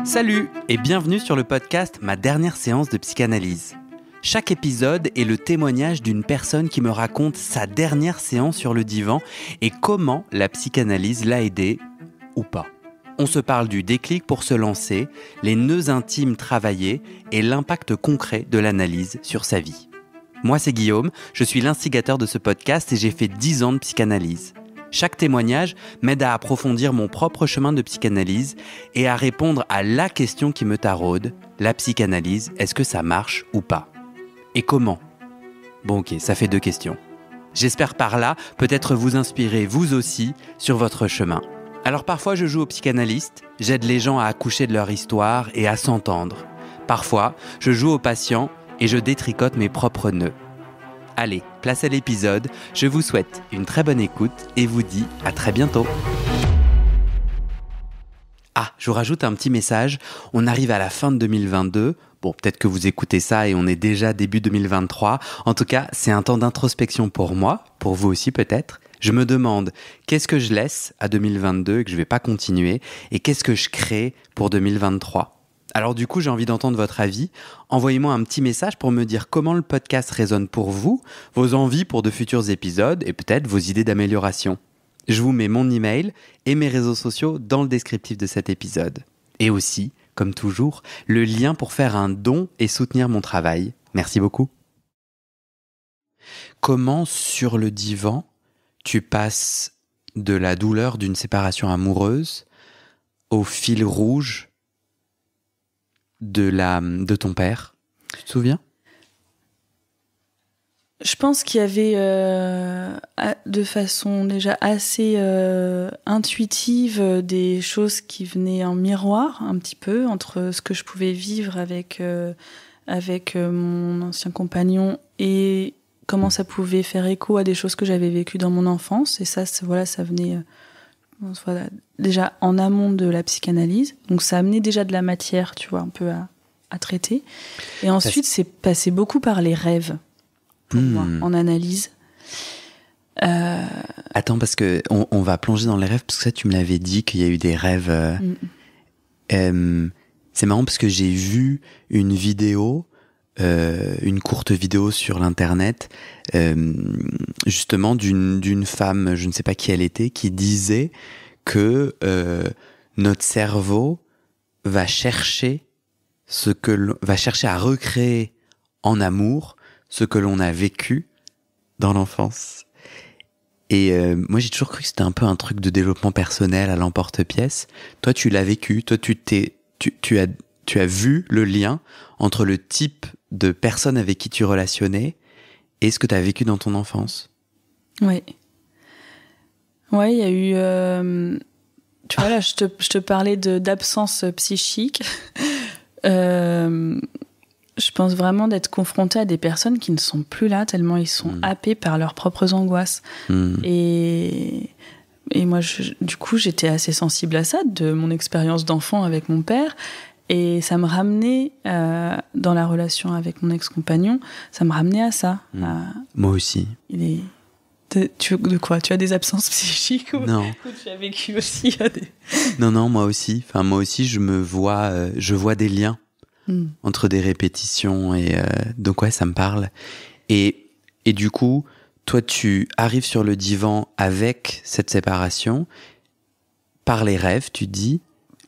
Salut et bienvenue sur le podcast Ma dernière séance de psychanalyse. Chaque épisode est le témoignage d'une personne qui me raconte sa dernière séance sur le divan et comment la psychanalyse l'a aidé ou pas. On se parle du déclic pour se lancer, les nœuds intimes travaillés et l'impact concret de l'analyse sur sa vie. Moi c'est Guillaume, je suis l'instigateur de ce podcast et j'ai fait 10 ans de psychanalyse. Chaque témoignage m'aide à approfondir mon propre chemin de psychanalyse et à répondre à la question qui me taraude, la psychanalyse, est-ce que ça marche ou pas ? Et comment ? Bon ok, ça fait 2 questions. J'espère par là peut-être vous inspirer vous aussi sur votre chemin. Alors parfois je joue au psychanalyste, j'aide les gens à accoucher de leur histoire et à s'entendre. Parfois, je joue au patient et je détricote mes propres nœuds. Allez, place à l'épisode, je vous souhaite une très bonne écoute et vous dis à très bientôt. Ah, je vous rajoute un petit message, on arrive à la fin de 2022, bon peut-être que vous écoutez ça et on est déjà début 2023, en tout cas c'est un temps d'introspection pour moi, pour vous aussi peut-être. Je me demande qu'est-ce que je laisse à 2022 et que je ne vais pas continuer et qu'est-ce que je crée pour 2023 ? Alors du coup, j'ai envie d'entendre votre avis. Envoyez-moi un petit message pour me dire comment le podcast résonne pour vous, vos envies pour de futurs épisodes et peut-être vos idées d'amélioration. Je vous mets mon email et mes réseaux sociaux dans le descriptif de cet épisode. Et aussi, comme toujours, le lien pour faire un don et soutenir mon travail. Merci beaucoup. Comment, sur le divan, tu passes de la douleur d'une séparation amoureuse au fil rouge de ton père, tu te souviens ? Je pense qu'il y avait de façon déjà assez intuitive des choses qui venaient en miroir un petit peu entre ce que je pouvais vivre avec mon ancien compagnon et comment ça pouvait faire écho à des choses que j'avais vécues dans mon enfance. Et ça venait déjà en amont de la psychanalyse. Donc ça amenait déjà de la matière, tu vois, un peu à traiter. Et ensuite, c'est passé beaucoup par les rêves, pour moi, en analyse. Attends, parce que on va plonger dans les rêves, parce que ça, tu me l'avais dit qu'il y a eu des rêves... c'est marrant parce que j'ai vu une vidéo, une courte vidéo sur l'internet, justement d'une femme, je ne sais pas qui elle était, qui disait que notre cerveau va chercher à recréer en amour ce que l'on a vécu dans l'enfance. Et moi j'ai toujours cru que c'était un peu un truc de développement personnel à l'emporte-pièce. Toi tu l'as vécu, toi tu as vu le lien entre le type de personne avec qui tu relationnais et ce que tu as vécu dans ton enfance. Oui. Ouais, il y a eu... tu vois, là, je te parlais d'absence psychique. Je pense vraiment d'être confrontée à des personnes qui ne sont plus là, tellement ils sont happés par leurs propres angoisses. Et moi, du coup, j'étais assez sensible à ça, de mon expérience d'enfant avec mon père. Et ça me ramenait, dans la relation avec mon ex-compagnon, ça me ramenait à ça. Moi aussi. De quoi ? Tu as des absences psychiques ? Non. Ou tu as vécu aussi Non, moi aussi. Enfin, moi aussi, je vois des liens entre des répétitions. Et donc, ouais, ça me parle. Et du coup, toi, tu arrives sur le divan avec cette séparation. Par les rêves, tu dis,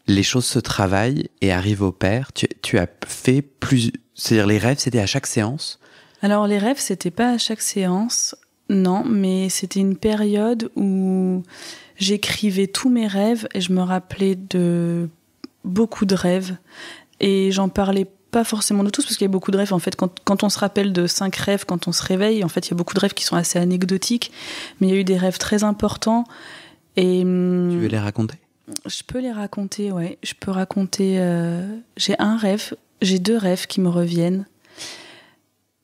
les choses se travaillent et arrivent au père. Tu as fait plus... C'est-à-dire, les rêves, c'était à chaque séance ? Alors, les rêves, c'était pas à chaque séance. Non, mais c'était une période où j'écrivais tous mes rêves et je me rappelais de beaucoup de rêves. Et j'en parlais pas forcément de tous, parce qu'il y a beaucoup de rêves. En fait, quand on se rappelle de 5 rêves, quand on se réveille, en fait, il y a beaucoup de rêves qui sont assez anecdotiques. Mais il y a eu des rêves très importants. Et, tu veux les raconter ? Je peux les raconter, ouais. Je peux raconter... j'ai 2 rêves qui me reviennent.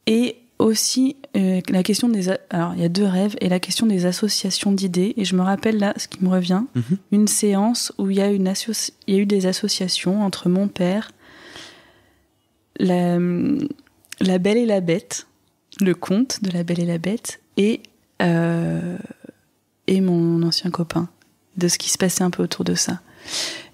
Et aussi la question alors il y a 2 rêves et la question des associations d'idées, et je me rappelle là ce qui me revient, une séance où il y a eu des associations entre mon père, la Belle et la Bête, le conte de la Belle et la Bête, et mon ancien copain, de ce qui se passait un peu autour de ça.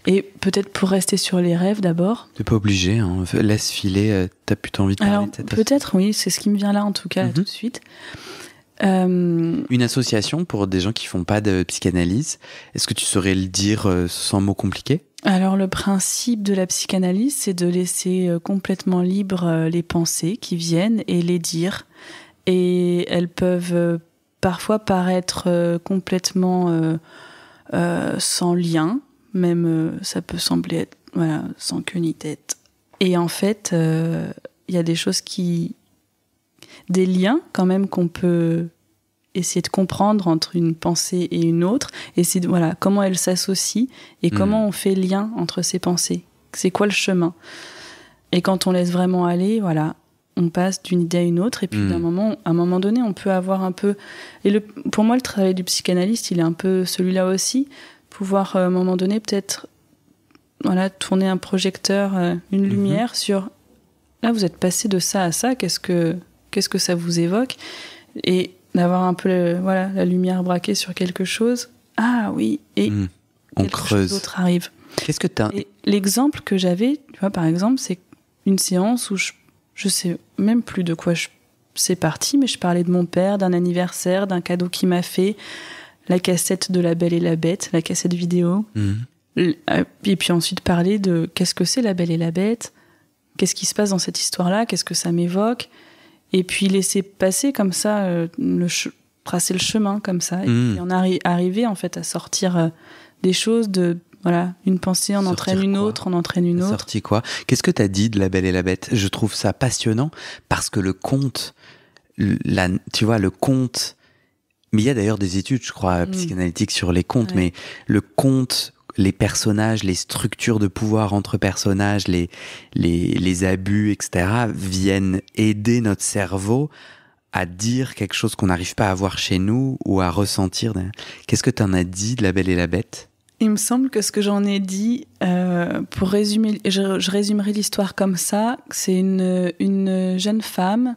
Et peut-être pour rester sur les rêves d'abord. T'es pas obligé, hein. Laisse filer, t'as plutôt envie de parler. Alors, peut-être, oui, c'est ce qui me vient là en tout cas, tout de suite. Une association pour des gens qui font pas de psychanalyse, est-ce que tu saurais le dire sans mots compliqués ? Alors le principe de la psychanalyse, c'est de laisser complètement libres les pensées qui viennent et les dire. Et elles peuvent parfois paraître complètement sans lien, même ça peut sembler être sans queue ni tête. Et en fait, il y a des choses des liens quand même qu'on peut essayer de comprendre entre une pensée et une autre, et c'est comment elles s'associent et comment on fait lien entre ces pensées. C'est quoi le chemin ? Et quand on laisse vraiment aller, on passe d'une idée à une autre, et puis à un moment donné, on peut avoir un peu... Et pour moi, le travail du psychanalyste, il est un peu celui-là aussi, pouvoir à un moment donné peut-être tourner un projecteur, une lumière sur... Là, vous êtes passé de ça à ça, qu'est-ce que ça vous évoque ? Et d'avoir un peu la lumière braquée sur quelque chose. Ah oui, et on quelque creuse. chose d'autre arrive. Qu'est-ce que t'as... Et l'exemple que j'avais, tu vois, par exemple, c'est une séance où je sais même plus de quoi c'est parti, mais je parlais de mon père, d'un anniversaire, d'un cadeau qu'il m'a fait, la cassette de La Belle et la Bête, la cassette vidéo. Et puis ensuite parler de qu'est-ce que c'est La Belle et la Bête, qu'est-ce qui se passe dans cette histoire-là, qu'est-ce que ça m'évoque. Et puis laisser passer comme ça, tracer le chemin comme ça, et puis arriver en fait à sortir des choses une pensée en entraîne une autre, Sorti quoi ? Qu'est-ce que t'as dit de La Belle et la Bête ? Je trouve ça passionnant parce que le conte, tu vois, le conte, mais il y a d'ailleurs des études, je crois, psychanalytiques sur les contes, mais le conte, les personnages, les structures de pouvoir entre personnages, les abus, etc., viennent aider notre cerveau à dire quelque chose qu'on n'arrive pas à voir chez nous ou à ressentir. Qu'est-ce que tu en as dit de La Belle et la Bête ? Il me semble que ce que j'en ai dit, pour résumer, je résumerai l'histoire comme ça, c'est une jeune femme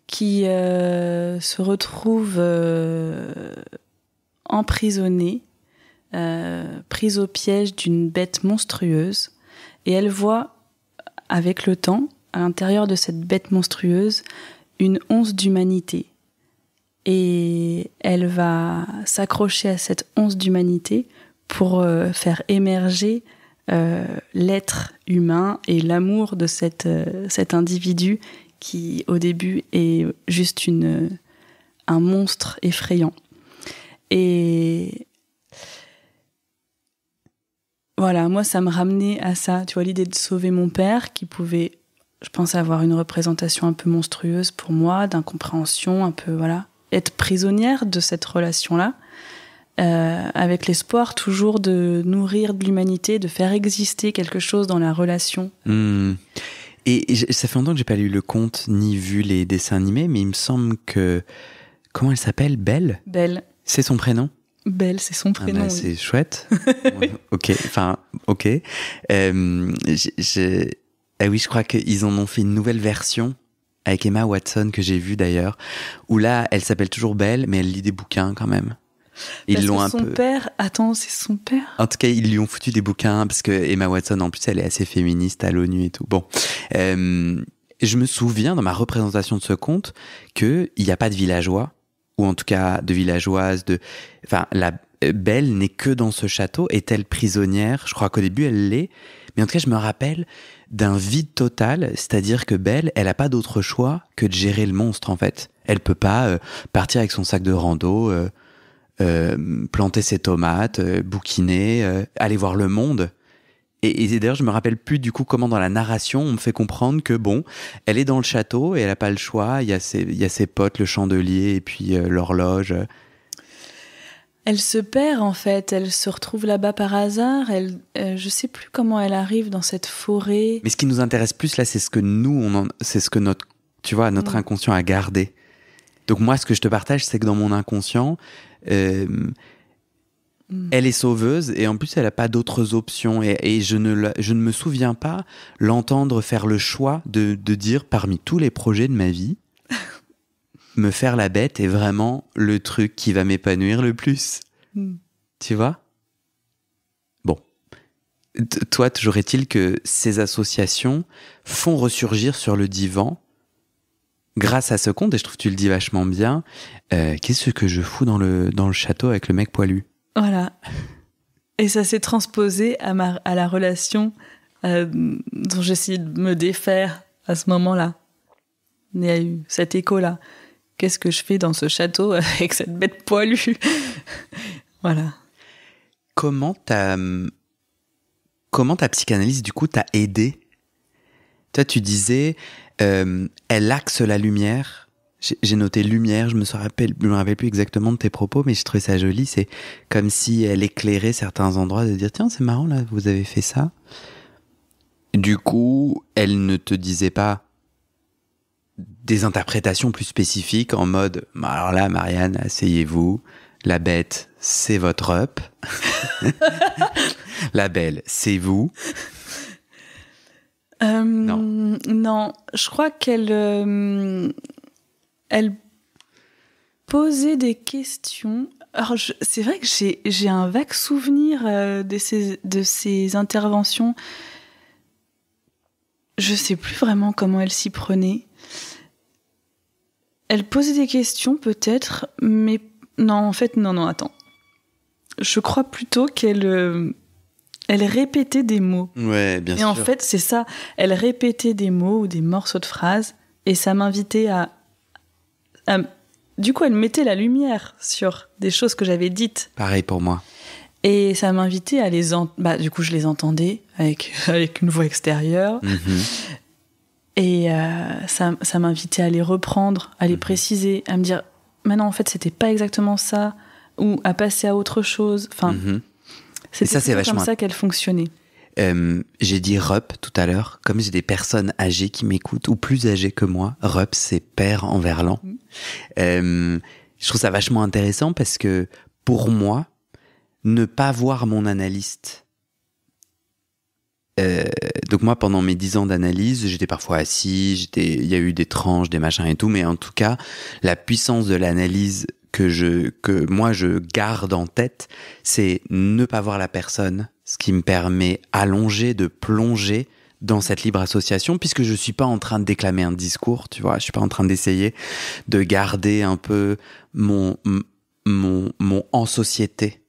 qui se retrouve emprisonnée, prise au piège d'une bête monstrueuse, et elle voit avec le temps, à l'intérieur de cette bête monstrueuse, une once d'humanité. Et elle va s'accrocher à cette once d'humanité pour faire émerger l'être humain et l'amour de cet individu qui, au début, est juste un monstre effrayant. Et voilà, moi, ça me ramenait à ça. Tu vois, l'idée de sauver mon père, qui pouvait, je pense, avoir une représentation un peu monstrueuse pour moi, d'incompréhension, un peu, être prisonnière de cette relation-là, avec l'espoir toujours de nourrir de l'humanité, de faire exister quelque chose dans la relation. Et ça fait longtemps que j'ai pas lu le conte, ni vu les dessins animés, mais il me semble que... Comment elle s'appelle ? Belle ? Belle. C'est son prénom ? Belle, c'est son prénom. Oui. C'est chouette. Ok. Oui, je crois qu'ils en ont fait une nouvelle version avec Emma Watson, que j'ai vue d'ailleurs, où là, elle s'appelle toujours Belle, mais elle lit des bouquins quand même. Parce que son père... Attends, c'est son père ? En tout cas, ils lui ont foutu des bouquins, parce que Emma Watson, en plus, elle est assez féministe à l'ONU et tout. Bon. Je me souviens, dans ma représentation de ce conte, qu'il n'y a pas de villageois, ou en tout cas de villageoises, enfin, la Belle n'est que dans ce château. Est-elle prisonnière ? Je crois qu'au début, elle l'est. Mais en tout cas, je me rappelle d'un vide total, c'est-à-dire que Belle, elle n'a pas d'autre choix que de gérer le monstre, en fait. Elle peut pas partir avec son sac de rando, planter ses tomates, bouquiner, aller voir le monde. Et d'ailleurs, je me rappelle plus du coup comment dans la narration on me fait comprendre que bon, elle est dans le château et elle a pas le choix. Il y a ses potes, le chandelier et puis l'horloge. Elle se perd en fait. Elle se retrouve là-bas par hasard. Je sais plus comment elle arrive dans cette forêt. Mais ce qui nous intéresse plus là, c'est ce que c'est ce que notre inconscient a gardé. Donc moi, ce que je te partage, c'est que dans mon inconscient, elle est sauveuse et en plus elle n'a pas d'autres options et je ne me souviens pas l'entendre faire le choix de dire parmi tous les projets de ma vie, me faire la bête est vraiment le truc qui va m'épanouir le plus. Tu vois ? Bon. toi, toujours est-il que ces associations font ressurgir sur le divan, grâce à ce conte, et je trouve que tu le dis vachement bien, qu'est-ce que je fous dans le château avec le mec poilu? Voilà. Et ça s'est transposé à la relation dont j'essayais de me défaire à ce moment-là. Il y a eu cet écho-là. Qu'est-ce que je fais dans ce château avec cette bête poilue? Voilà. Comment ta psychanalyse, du coup, t'a aidé? Toi, tu disais, elle axe la lumière. J'ai noté lumière, je me rappelle plus exactement de tes propos, mais j'ai trouvé ça joli. C'est comme si elle éclairait certains endroits, de dire, tiens, c'est marrant, là, vous avez fait ça. Du coup, elle ne te disait pas des interprétations plus spécifiques en mode, alors là, Marianne, asseyez-vous, la bête, c'est votre up. La belle, c'est vous. Non, je crois qu'elle elle posait des questions. Alors, c'est vrai que j'ai un vague souvenir de ces interventions. Je sais plus vraiment comment elle s'y prenait. Elle posait des questions peut-être, mais non, en fait, non, attends. Je crois plutôt qu'elle répétait des mots. Ouais, bien sûr. Et en fait, c'est ça. Elle répétait des mots ou des morceaux de phrases, et ça m'invitait à... Du coup, elle mettait la lumière sur des choses que j'avais dites. Pareil pour moi. Et ça m'invitait à les... du coup, je les entendais avec une voix extérieure. Mm-hmm. Et ça m'invitait à les reprendre, à les préciser, à me dire, maintenant, en fait, c'était pas exactement ça, ou à passer à autre chose. Enfin, c'était vachement comme ça qu'elle fonctionnait. J'ai dit RUP tout à l'heure, comme j'ai des personnes âgées qui m'écoutent, ou plus âgées que moi. RUP, c'est père en verlan. Je trouve ça vachement intéressant parce que, pour moi, ne pas voir mon analyste... donc moi, pendant mes 10 ans d'analyse, j'étais parfois assis, il y a eu des tranches, des machins et tout, mais en tout cas, la puissance de l'analyse que moi je garde en tête, c'est ne pas voir la personne, ce qui me permet allongé de plonger dans cette libre association, puisque je suis pas en train de déclamer un discours, tu vois, je suis pas en train d'essayer de garder un peu mon en société.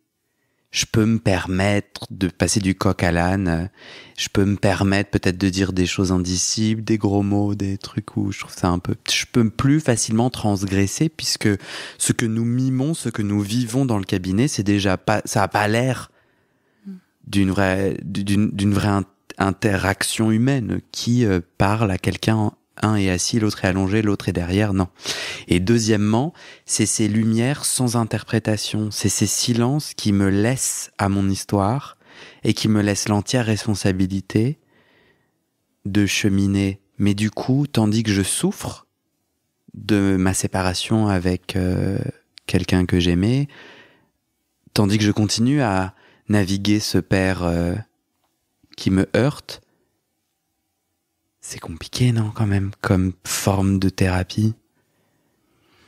Je peux me permettre de passer du coq à l'âne, je peux me permettre peut-être de dire des choses indicibles, des gros mots, des trucs où je trouve ça un peu... Je peux plus facilement transgresser puisque ce que nous mimons, ce que nous vivons dans le cabinet, c'est déjà pas... Ça a pas l'air d'une vraie interaction humaine qui parle à quelqu'un... Un est assis, l'autre est allongé, l'autre est derrière, non. Et deuxièmement, c'est ces lumières sans interprétation, c'est ces silences qui me laissent à mon histoire et qui me laissent l'entière responsabilité de cheminer. Mais du coup, tandis que je souffre de ma séparation avec quelqu'un que j'aimais, tandis que je continue à naviguer ce père qui me heurte, c'est compliqué, non, quand même, comme forme de thérapie.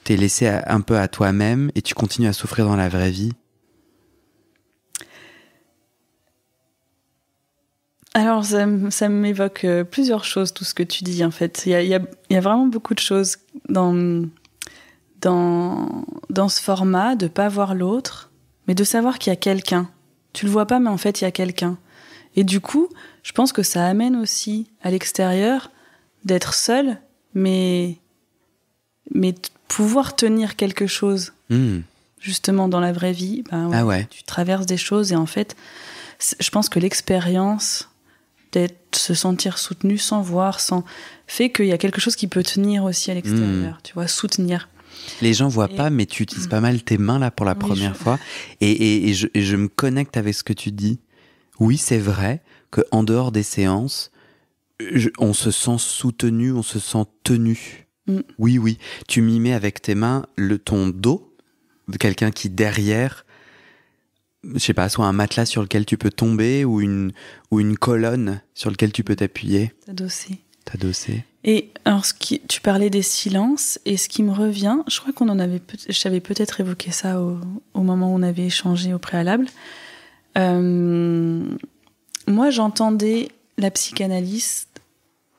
T'es laissé un peu à toi-même et tu continues à souffrir dans la vraie vie. Alors, ça m'évoque plusieurs choses, tout ce que tu dis, en fait. Il y a vraiment beaucoup de choses dans ce format, de pas voir l'autre, mais de savoir qu'il y a quelqu'un. Tu le vois pas, mais en fait, il y a quelqu'un. Et du coup, je pense que ça amène aussi à l'extérieur d'être seul, mais de pouvoir tenir quelque chose. Justement, dans la vraie vie, tu traverses des choses et en fait, je pense que l'expérience se sentir soutenu sans voir, fait qu'il y a quelque chose qui peut tenir aussi à l'extérieur, tu vois, soutenir. Les gens voient pas, mais tu utilises pas mal tes mains là pour la première fois. Et je me connecte avec ce que tu dis. Oui, c'est vrai qu'en dehors des séances, on se sent soutenu, on se sent tenu. Oui. Tu mimais avec tes mains ton dos de quelqu'un qui derrière, je sais pas, soit un matelas sur lequel tu peux tomber ou une colonne sur lequel tu peux t'appuyer. T'adosser. Et alors, tu parlais des silences, et ce qui me revient, je crois j'avais peut-être évoqué ça au moment où on avait échangé au préalable. moi, j'entendais la psychanalyste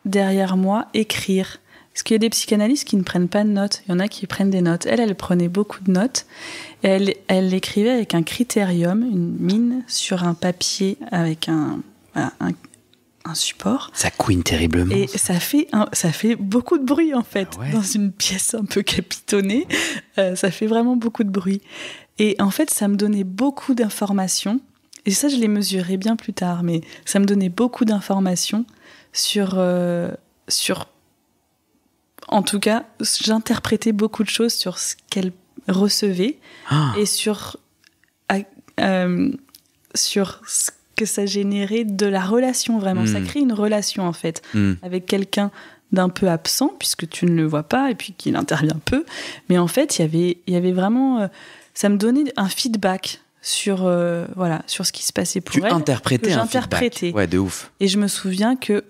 derrière moi écrire. Parce qu'il y a des psychanalystes qui ne prennent pas de notes. Il y en a qui prennent des notes. Elle prenait beaucoup de notes. Et elle écrivait avec un critérium, une mine, sur un papier avec un support. Ça couine terriblement. Et ça fait beaucoup de bruit, en fait. Dans une pièce un peu capitonnée. Ça fait vraiment beaucoup de bruit. Et en fait, ça me donnait beaucoup d'informations. Et ça, je l'ai mesuré bien plus tard. Mais ça me donnait beaucoup d'informations sur en tout cas, j'interprétais beaucoup de choses sur ce qu'elle recevait et sur ce que ça générait de la relation, vraiment. Ça crée une relation, en fait, avec quelqu'un d'un peu absent, puisque tu ne le vois pas, et puis qu'il intervient peu. Mais en fait, il y avait vraiment... ça me donnait un feedback sur ce qui se passait pour elle. Tu interprétais un feedback. Ouais, de ouf. Et je me souviens que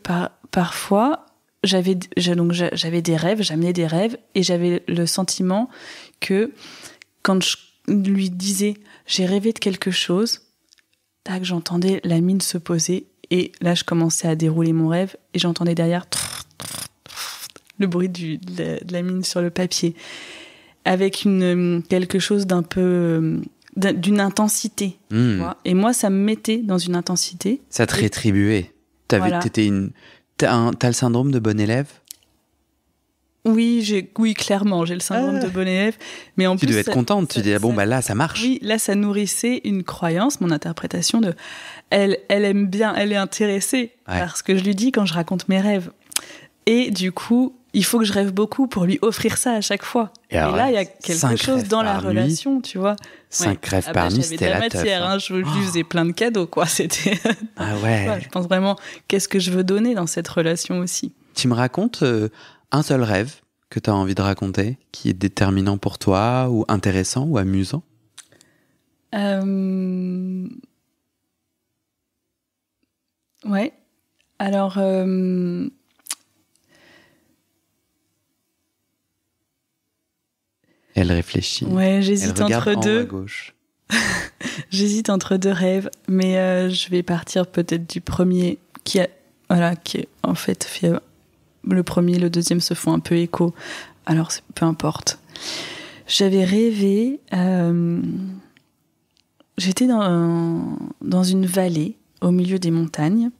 parfois... J'avais des rêves, j'amenais des rêves, et j'avais le sentiment que quand je lui disais j'ai rêvé de quelque chose, tac, j'entendais la mine se poser, et là je commençais à dérouler mon rêve, et j'entendais derrière le bruit de la mine sur le papier, avec quelque chose d'un peu d'une intensité, tu vois. Et moi ça me mettait dans une intensité. Ça te rétribuait. T'as le syndrome de bon élève ? Oui, clairement, j'ai le syndrome de bon élève. Mais en plus, tu devais être contente, tu dis là, ça marche. Oui, là, ça nourrissait une croyance, mon interprétation de... Elle aime bien, elle est intéressée par ce que je lui dis quand je raconte mes rêves. Et du coup, il faut que je rêve beaucoup pour lui offrir ça à chaque fois. Et là, il y a quelque chose dans la relation, tu vois. 5 rêves par nuit, c'était la teuf. Je lui faisais plein de cadeaux, quoi. C'était... je pense vraiment, qu'est-ce que je veux donner dans cette relation aussi. Tu me racontes un seul rêve que tu as envie de raconter, qui est déterminant pour toi, ou intéressant, ou amusant ? Ouais. Alors... Elle réfléchit. Ouais, j'hésite entre deux. À gauche. J'hésite entre deux rêves, mais je vais partir peut-être du premier qui est en fait fait le premier, le deuxième se font un peu écho. Alors peu importe. J'avais rêvé. J'étais dans une vallée au milieu des montagnes.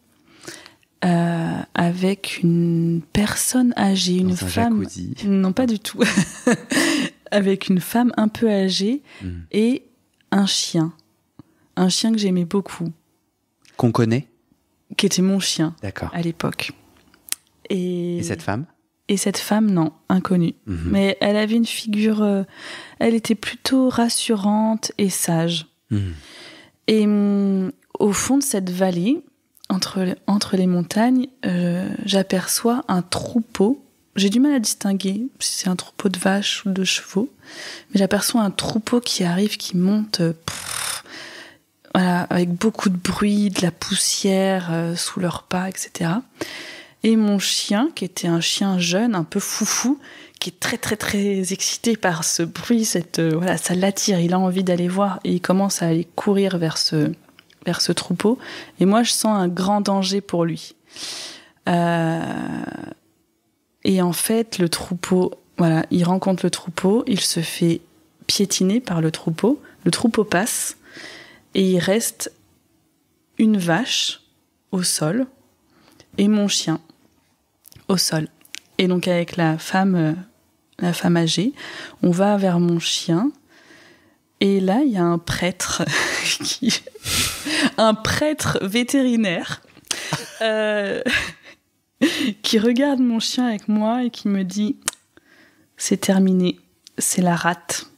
Avec une personne âgée, une femme. Jacuzzi. Non, pas du tout. Avec une femme un peu âgée et un chien que j'aimais beaucoup. Qu'on connaît ? Qui était mon chien. D'accord. À l'époque. Et cette femme ? Et cette femme, non, inconnue. Mais elle avait une figure... elle était plutôt rassurante et sage. Et au fond de cette vallée, entre les montagnes, j'aperçois un troupeau. J'ai du mal à distinguer si c'est un troupeau de vaches ou de chevaux, mais j'aperçois un troupeau qui arrive, qui monte, avec beaucoup de bruit, de la poussière sous leurs pas, etc. Et mon chien, qui était un chien jeune, un peu foufou, qui est très très très excité par ce bruit, ça l'attire, il a envie d'aller voir, et il commence à aller courir vers ce troupeau, et moi je sens un grand danger pour lui. Et en fait, le troupeau, il rencontre le troupeau, il se fait piétiner par le troupeau passe, et il reste une vache au sol, et mon chien au sol. Et donc avec la femme âgée, on va vers mon chien, et là, il y a un prêtre, un prêtre vétérinaire, qui regarde mon chien avec moi et qui me dit « C'est terminé, c'est la rate ».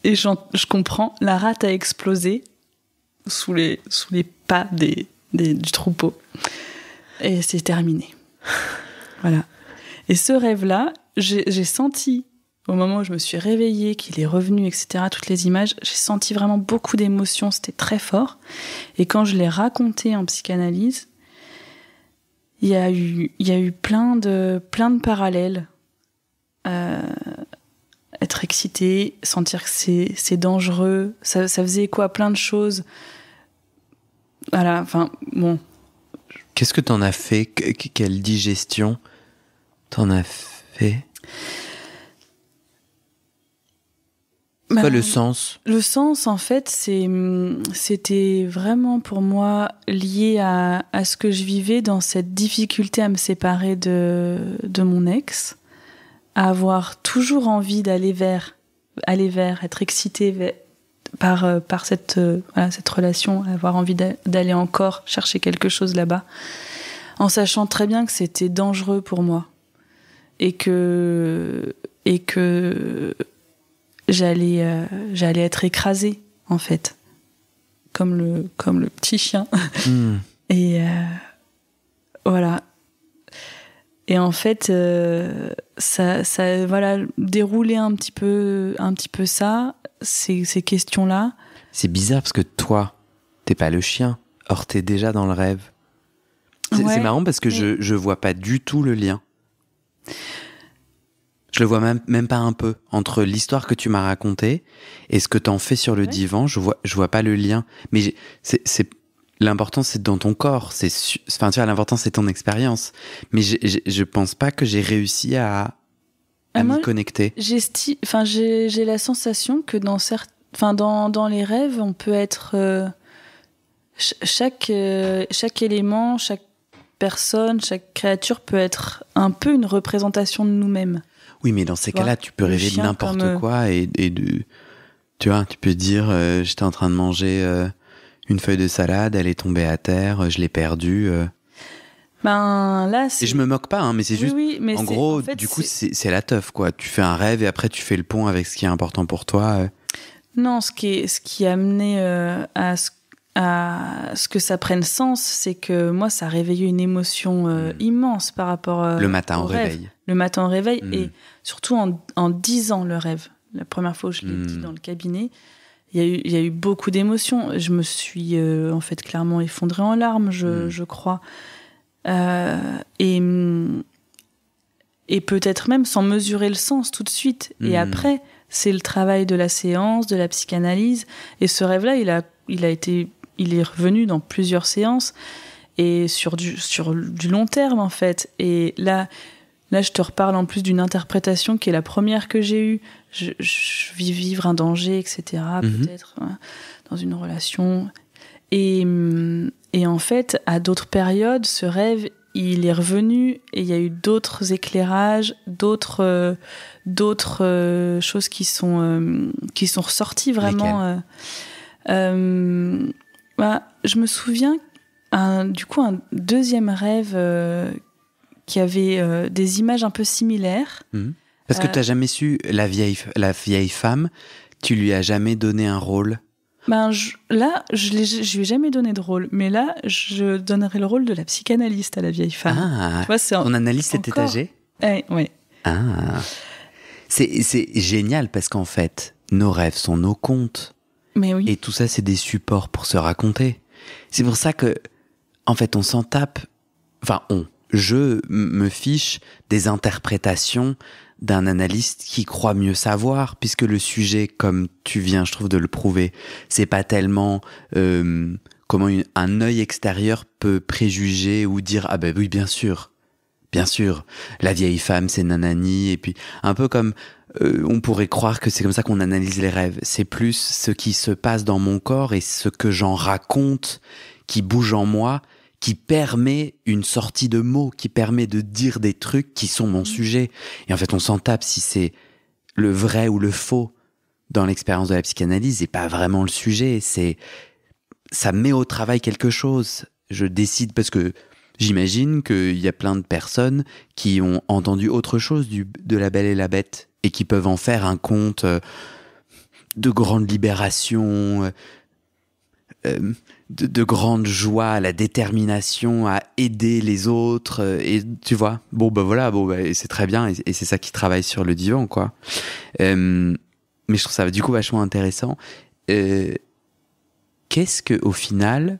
Et je comprends, la rate a explosé sous les pas du troupeau. Et c'est terminé. Voilà. Et ce rêve-là, j'ai senti, au moment où je me suis réveillée, qu'il est revenu, etc., toutes les images, j'ai senti vraiment beaucoup d'émotions, c'était très fort. Et quand je l'ai raconté en psychanalyse, il y a eu plein de parallèles. Être excité, sentir que c'est dangereux, ça faisait écho à plein de choses. Voilà, enfin, bon, Qu'est-ce que t'en as fait? Quelle digestion t'en as fait? C'est quoi le sens? Le sens, en fait, c'était vraiment pour moi lié à ce que je vivais dans cette difficulté à me séparer de mon ex, à avoir toujours envie d'aller vers, être excitée par cette relation, avoir envie d'aller encore chercher quelque chose là-bas, en sachant très bien que c'était dangereux pour moi et que j'allais être écrasée, en fait, comme le petit chien. Et voilà. Et en fait, ça voilà, dérouler un petit peu ça, ces questions-là. C'est bizarre parce que toi, t'es pas le chien. Or, t'es déjà dans le rêve. C'est marrant parce que je vois pas du tout le lien. Je le vois même pas un peu. Entre l'histoire que tu m'as racontée et ce que t'en fais sur le divan, je vois pas le lien. Mais l'important, c'est dans ton corps. Enfin, tu vois, l'important, c'est ton expérience. Mais je pense pas que j'ai réussi à m'y connecter. J'ai la sensation que dans les rêves, on peut être chaque élément, chaque personne, chaque créature peut être un peu une représentation de nous-mêmes. Oui, mais dans ces cas-là, tu peux rêver de n'importe quoi et tu vois, tu peux dire j'étais en train de manger une feuille de salade, elle est tombée à terre, je l'ai perdue. Là, et je me moque pas, hein, mais c'est juste. Mais en gros, du coup, c'est la teuf, quoi. Tu fais un rêve et après tu fais le pont avec ce qui est important pour toi. Non, ce qui a amené à ce que ça prenne sens, c'est que moi, ça a réveillé une émotion immense par rapport le matin au rêve. réveil. Le matin au réveil, et surtout en disant le rêve. La première fois où je l'ai dit dans le cabinet, il y a eu beaucoup d'émotions. Je me suis en fait clairement effondrée en larmes, je crois. Et peut-être même sans mesurer le sens tout de suite. Et après, c'est le travail de la séance, de la psychanalyse. Et ce rêve-là, il est revenu dans plusieurs séances et sur du long terme, en fait. Et là, je te reparle en plus d'une interprétation qui est la première que j'ai eue. Je vis vivre un danger, etc. Peut-être dans une relation. Et en fait, à d'autres périodes, ce rêve, il est revenu et il y a eu d'autres éclairages, d'autres choses qui sont ressorties vraiment. Je me souviens du coup un deuxième rêve qui avait des images un peu similaires. Parce que t'as jamais su la vieille femme, tu lui as jamais donné un rôle. Je lui ai jamais donné de rôle, mais là, je donnerai le rôle de la psychanalyste à la vieille femme. Ah, tu vois, ton analyse s'est étagée ? Oui. Ah, c'est génial parce qu'en fait, nos rêves sont nos contes. Mais oui. Et tout ça, c'est des supports pour se raconter. C'est pour ça que, en fait, on s'en tape. Enfin, je me fiche des interprétations d'un analyste qui croit mieux savoir, puisque le sujet, comme tu viens, je trouve, de le prouver, c'est pas tellement comment un œil extérieur peut préjuger ou dire ah ben oui, bien sûr, la vieille femme c'est nanani, et puis un peu comme on pourrait croire que c'est comme ça qu'on analyse les rêves. C'est plus ce qui se passe dans mon corps et ce que j'en raconte qui bouge en moi, qui permet une sortie de mots, qui permet de dire des trucs qui sont mon sujet. Et en fait, on s'en tape si c'est le vrai ou le faux dans l'expérience de la psychanalyse, et pas vraiment le sujet. Ça met au travail quelque chose. Je décide parce que j'imagine qu'il y a plein de personnes qui ont entendu autre chose de La Belle et la Bête et qui peuvent en faire un conte de grande libération, de grande joie, à la détermination à aider les autres, et tu vois, c'est très bien, et c'est ça qui travaille sur le divan, quoi. Mais je trouve ça du coup vachement intéressant. Qu'est-ce que au final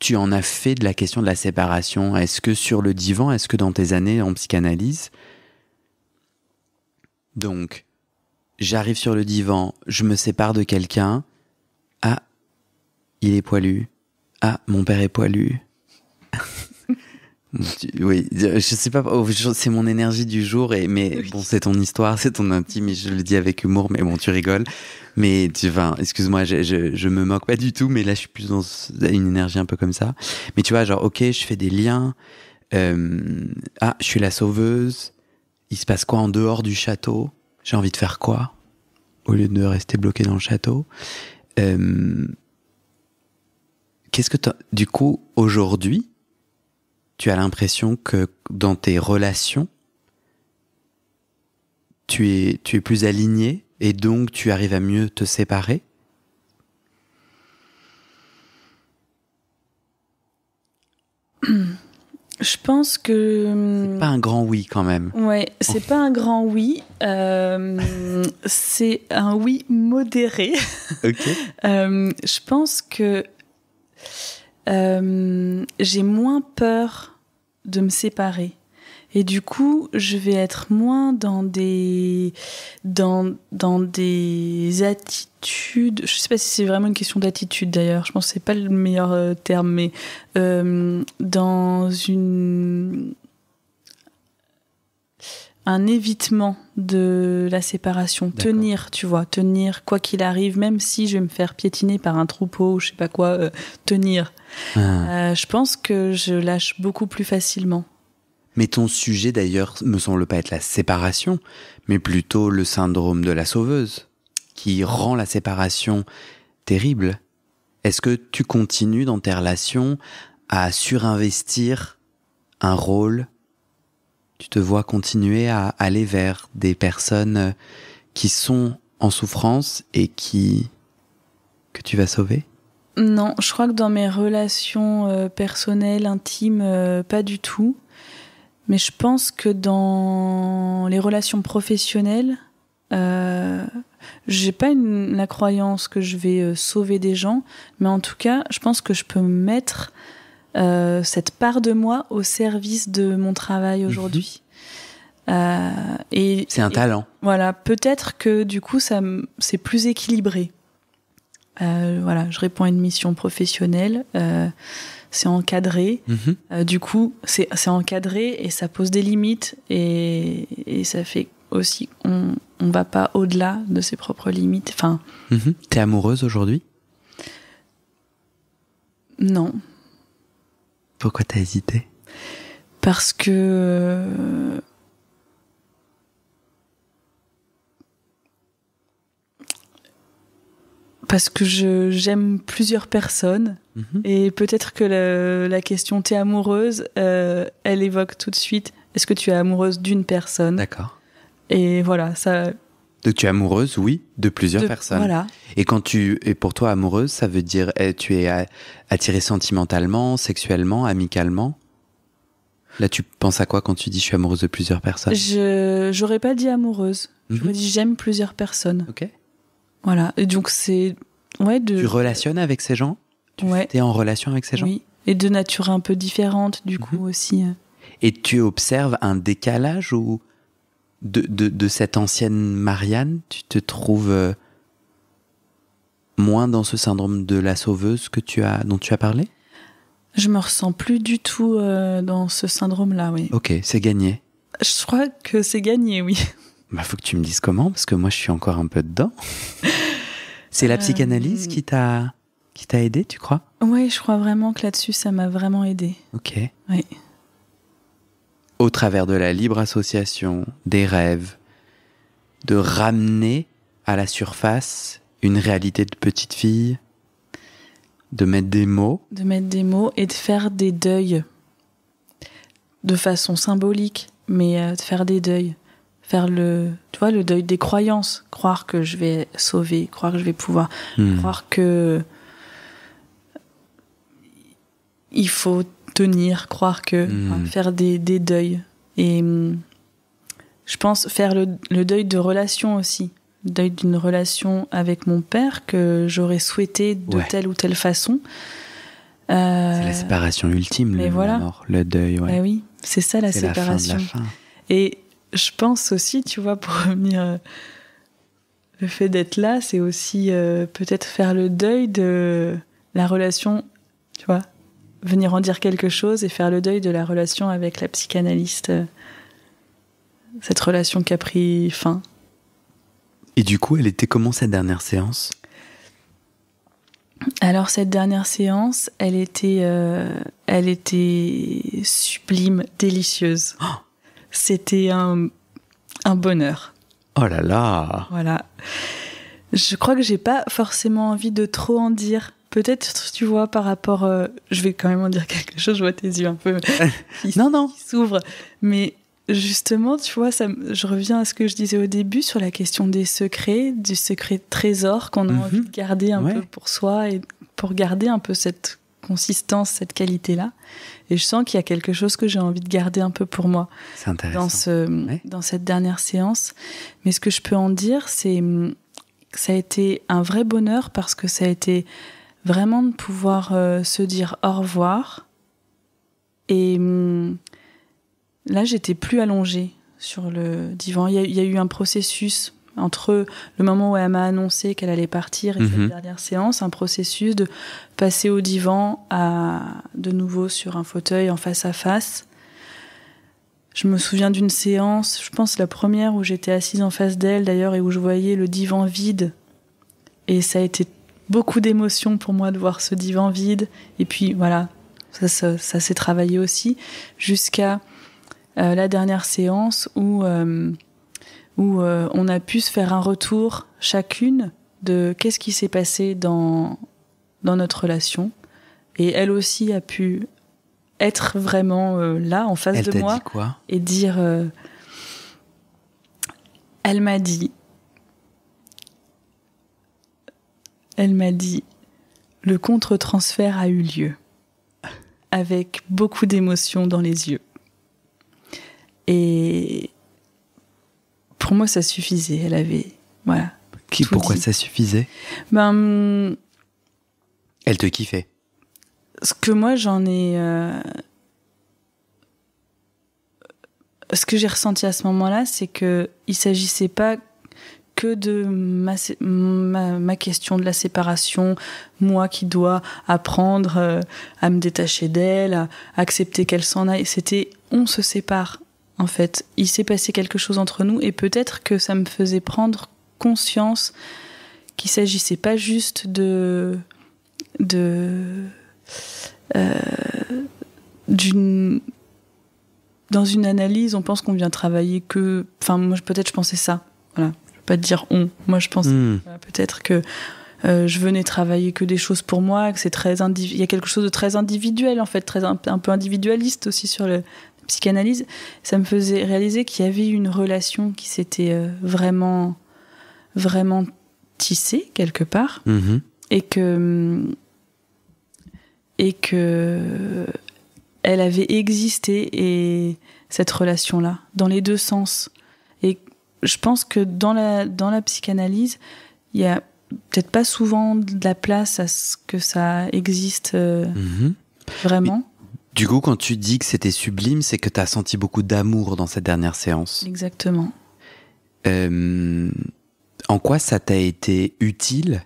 tu en as fait de la question de la séparation? Est-ce que sur le divan, est-ce que dans tes années en psychanalyse, donc j'arrive sur le divan, je me sépare de quelqu'un, ah, il est poilu, Ah, mon père est poilu. Oui, je sais pas, c'est mon énergie du jour, mais Oui. bon, c'est ton histoire, c'est ton intime, et je le dis avec humour, mais bon, tu rigoles. Mais excuse-moi, je me moque pas du tout, mais là, je suis plus dans une énergie un peu comme ça. Mais tu vois, genre, ok, je fais des liens. Je suis la sauveuse. Il se passe quoi en dehors du château? J'ai envie de faire quoi au lieu de rester bloqué dans le château? Qu'est-ce que du coup, aujourd'hui, tu as l'impression que dans tes relations, tu es plus aligné et donc tu arrives à mieux te séparer? Je pense que... C'est pas un grand oui quand même. Ouais, c'est pas un grand oui. C'est un oui modéré. Ok. Je pense que j'ai moins peur de me séparer. Et du coup, je vais être moins dans des attitudes. Je sais pas si c'est vraiment une question d'attitude d'ailleurs. Je pense que c'est pas le meilleur terme, mais dans un évitement de la séparation. D'accord. Tenir, tu vois, tenir quoi qu'il arrive, même si je vais me faire piétiner par un troupeau ou je sais pas quoi, tenir. Je pense que je lâche beaucoup plus facilement. Mais ton sujet d'ailleurs me semble pas être la séparation, mais plutôt le syndrome de la sauveuse, qui rend la séparation terrible. Est-ce que tu continues dans tes relations à surinvestir un rôle? Tu te vois continuer à aller vers des personnes qui sont en souffrance et que tu vas sauver? Non, je crois que dans mes relations personnelles, intimes, pas du tout. Mais je pense que dans les relations professionnelles, j'ai pas la croyance que je vais sauver des gens, mais en tout cas, je pense que je peux mettre cette part de moi au service de mon travail aujourd'hui. C'est un talent. Voilà, peut-être que du coup, c'est plus équilibré. Voilà, je réponds à une mission professionnelle. C'est encadré. Du coup, c'est encadré et ça pose des limites et ça fait aussi on va pas au-delà de ses propres limites. Enfin. T'es amoureuse aujourd'hui? Non. Pourquoi t'as hésité? Parce que j'aime plusieurs personnes et peut-être que la question t'es amoureuse, elle évoque tout de suite est-ce que tu es amoureuse d'une personne? D'accord. Et voilà, ça. Donc tu es amoureuse, oui, de plusieurs personnes. Voilà. Et quand tu es pour toi amoureuse, ça veut dire tu es attirée sentimentalement, sexuellement, amicalement? Là, tu penses à quoi quand tu dis je suis amoureuse de plusieurs personnes? J'aurais pas dit amoureuse. J'aurais dit j'aime plusieurs personnes. Ok. Voilà. Et donc c'est Tu relationnes avec ces gens? T'es en relation avec ces gens? Oui. Et de nature un peu différente du coup aussi. Et tu observes un décalage ou de cette ancienne Marianne, tu te trouves moins dans ce syndrome de la sauveuse dont tu as parlé? Je me ressens plus du tout dans ce syndrome-là, oui. Ok, c'est gagné. Je crois que c'est gagné, oui. Bah, faut que tu me dises comment, parce que moi, je suis encore un peu dedans. C'est la psychanalyse qui t'a aidé, tu crois? Oui, je crois vraiment que là-dessus, ça m'a vraiment aidé. Ok. Oui. Au travers de la libre association, des rêves, de ramener à la surface une réalité de petite fille, de mettre des mots. De mettre des mots et de faire des deuils. De façon symbolique, mais de faire des deuils. Faire le deuil des croyances. Croire que je vais sauver, croire que je vais pouvoir, croire que il faut tenir, croire que... faire des deuils. Et je pense faire le deuil de relation aussi. Le deuil d'une relation avec mon père que j'aurais souhaité de telle ou telle façon. C'est la séparation ultime, la mort, le deuil. Ouais. Ben oui, c'est ça la séparation. La fin de la fin. Et je pense aussi, tu vois, pour revenir... le fait d'être là, c'est aussi peut-être faire le deuil de la relation... tu vois, venir en dire quelque chose et faire le deuil de la relation avec la psychanalyste, cette relation qui a pris fin. Et du coup, elle était comment cette dernière séance ? Alors cette dernière séance, elle était sublime, délicieuse. Oh, c'était un bonheur. Oh là là. Voilà. Je crois que j'ai pas forcément envie de trop en dire. Peut-être, tu vois, par rapport... je vais quand même en dire quelque chose, je vois tes yeux un peu qui s'ouvrent. Mais justement, tu vois, je reviens à ce que je disais au début sur la question des secrets, du secret trésor qu'on a envie de garder un peu pour soi et pour garder un peu cette consistance, cette qualité-là. Et je sens qu'il y a quelque chose que j'ai envie de garder un peu pour moi. C'est intéressant. Dans cette dernière séance. Mais ce que je peux en dire, c'est que ça a été un vrai bonheur parce que ça a été vraiment de pouvoir se dire au revoir. Et là, j'étais plus allongée sur le divan. Il y a eu un processus entre le moment où elle m'a annoncé qu'elle allait partir et cette dernière séance, un processus de passer au divan à de nouveau sur un fauteuil en face à face. Je me souviens d'une séance, je pense la première où j'étais assise en face d'elle d'ailleurs et où je voyais le divan vide. Et ça a été beaucoup d'émotions pour moi de voir ce divan vide. Et puis voilà, ça s'est travaillé aussi jusqu'à la dernière séance où on a pu se faire un retour chacune de qu'est-ce qui s'est passé dans notre relation. Et elle aussi a pu être vraiment là, en face de moi. Elle t'a dit quoi ? Et dire... Elle m'a dit, le contre-transfert a eu lieu, avec beaucoup d'émotions dans les yeux. Et pour moi, ça suffisait. Elle avait, voilà. Pourquoi ça suffisait ? Elle te kiffait. Ce que moi j'en ai, ce que j'ai ressenti à ce moment-là, c'est que il s'agissait pas que de ma question de la séparation, moi qui dois apprendre à me détacher d'elle, à accepter qu'elle s'en aille. C'était on se sépare. En fait, il s'est passé quelque chose entre nous et peut-être que ça me faisait prendre conscience qu'il s'agissait pas juste dans une analyse, on pense qu'on vient travailler que... Enfin, moi, peut-être je pensais ça. Voilà. Je veux pas te dire on. Moi, je pense peut-être que je venais travailler que des choses pour moi, que c'est il y a quelque chose de très individuel, en fait, un peu individualiste aussi sur la psychanalyse. Ça me faisait réaliser qu'il y avait une relation qui s'était vraiment, vraiment tissée, quelque part, et que elle avait existé, et cette relation-là, dans les deux sens. Et je pense que dans la psychanalyse, il y a peut-être pas souvent de la place à ce que ça existe vraiment. Mais, du coup, quand tu dis que c'était sublime, c'est que tu as senti beaucoup d'amour dans cette dernière séance. Exactement. En quoi ça t'a été utile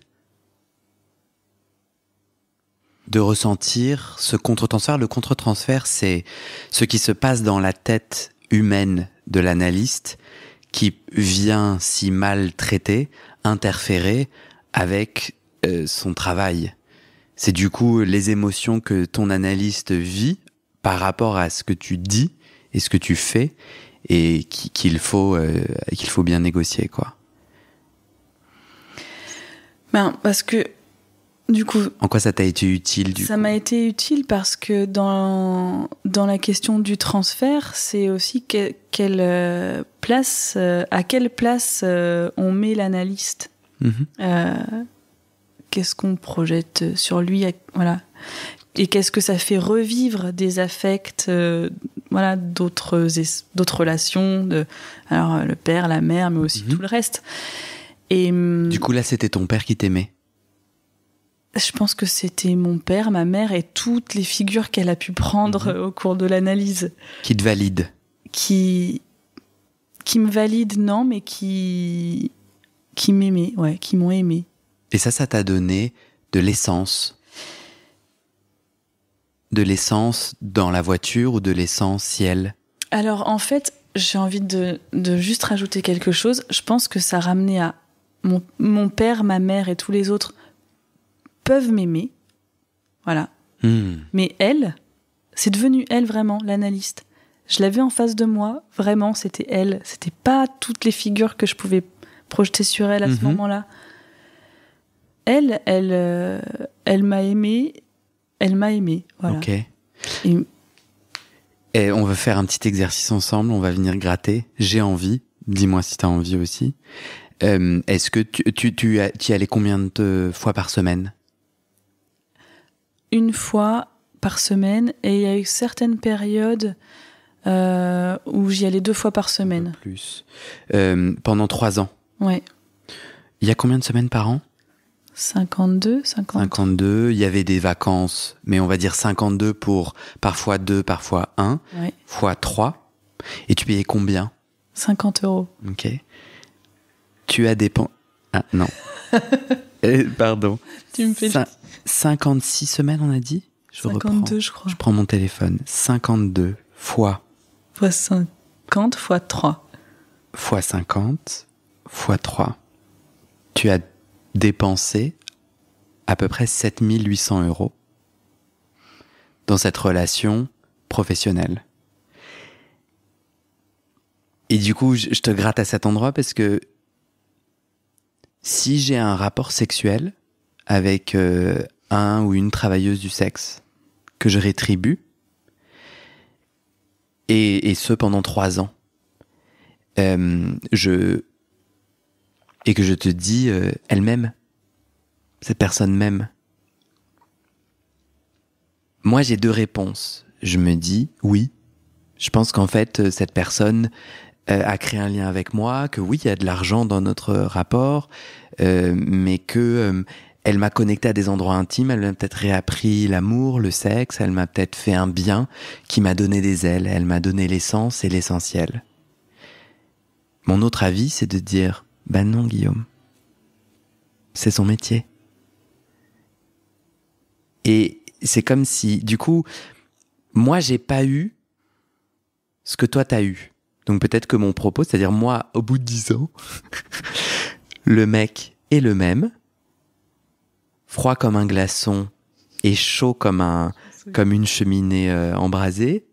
de ressentir ce contre-transfert? Le contre-transfert, c'est ce qui se passe dans la tête humaine de l'analyste qui vient si mal traiter, interférer avec son travail. C'est du coup les émotions que ton analyste vit par rapport à ce que tu dis et ce que tu fais et qu'il faut bien négocier, quoi. Parce que du coup, en quoi ça t'a été utile Ça m'a été utile parce que dans la question du transfert, c'est aussi à quelle place on met l'analyste. Qu'est-ce qu'on projette sur lui, voilà. Et qu'est-ce que ça fait revivre des affects, voilà, d'autres relations, alors le père, la mère, mais aussi tout le reste. Et du coup là, c'était ton père qui t'aimait. Je pense que c'était mon père, ma mère et toutes les figures qu'elle a pu prendre au cours de l'analyse. Qui te valident. Qui me valident, non, mais qui m'aimaient, qui m'ont aimé. Et ça t'a donné de l'essence. De l'essence dans la voiture ou de l'essentiel? Alors, en fait, j'ai envie de juste rajouter quelque chose. Je pense que ça ramenait à mon père, ma mère et tous les autres peuvent m'aimer. Voilà. Mais elle, c'est devenu elle vraiment, l'analyste. Je l'avais en face de moi, vraiment, c'était elle. C'était pas toutes les figures que je pouvais projeter sur elle à ce moment-là. Elle m'a aimée. Elle m'a aimée, voilà. Ok. Et on va faire un petit exercice ensemble, on va venir gratter. J'ai envie, dis-moi si t'as envie aussi. Est-ce que tu y allais combien de fois par semaine? Une fois par semaine, et il y a eu certaines périodes où j'y allais 2 fois par semaine. Un peu plus. Pendant 3 ans? Ouais. Il y a combien de semaines par an? 52, 50. 52, il y avait des vacances, mais on va dire 52 pour parfois 2, parfois 1, Ouais. fois 3. Et tu payais combien? 50 €. Ok. Tu as dépensé... Ah, non. Pardon. Tu me fais 56 semaines, on a dit? 52, je crois. Je prends mon téléphone. 52 fois... Fois 50 fois 3. Fois 50 fois 3. Tu as dépensé à peu près 7 800 € dans cette relation professionnelle. Et du coup, je te gratte à cet endroit parce que si j'ai un rapport sexuel avec un ou une travailleuse du sexe que je rétribue, et ce pendant 3 ans, et que je te dis, elle m'aime, cette personne m'aime. Moi, j'ai 2 réponses. Je me dis, oui, je pense qu'en fait, cette personne a créé un lien avec moi, que oui, il y a de l'argent dans notre rapport, mais que elle m'a connecté à des endroits intimes, elle m'a peut-être réappris l'amour, le sexe, elle m'a peut-être fait un bien qui m'a donné des ailes, elle m'a donné l'essence et l'essentiel. Mon autre avis, c'est de dire, ben non, Guillaume, c'est son métier. Et c'est comme si, du coup, moi, j'ai pas eu ce que toi, t'as eu. Donc peut-être que mon propos, c'est-à-dire moi, au bout de 10 ans, le mec est le même, froid comme un glaçon et chaud comme une cheminée embrasée,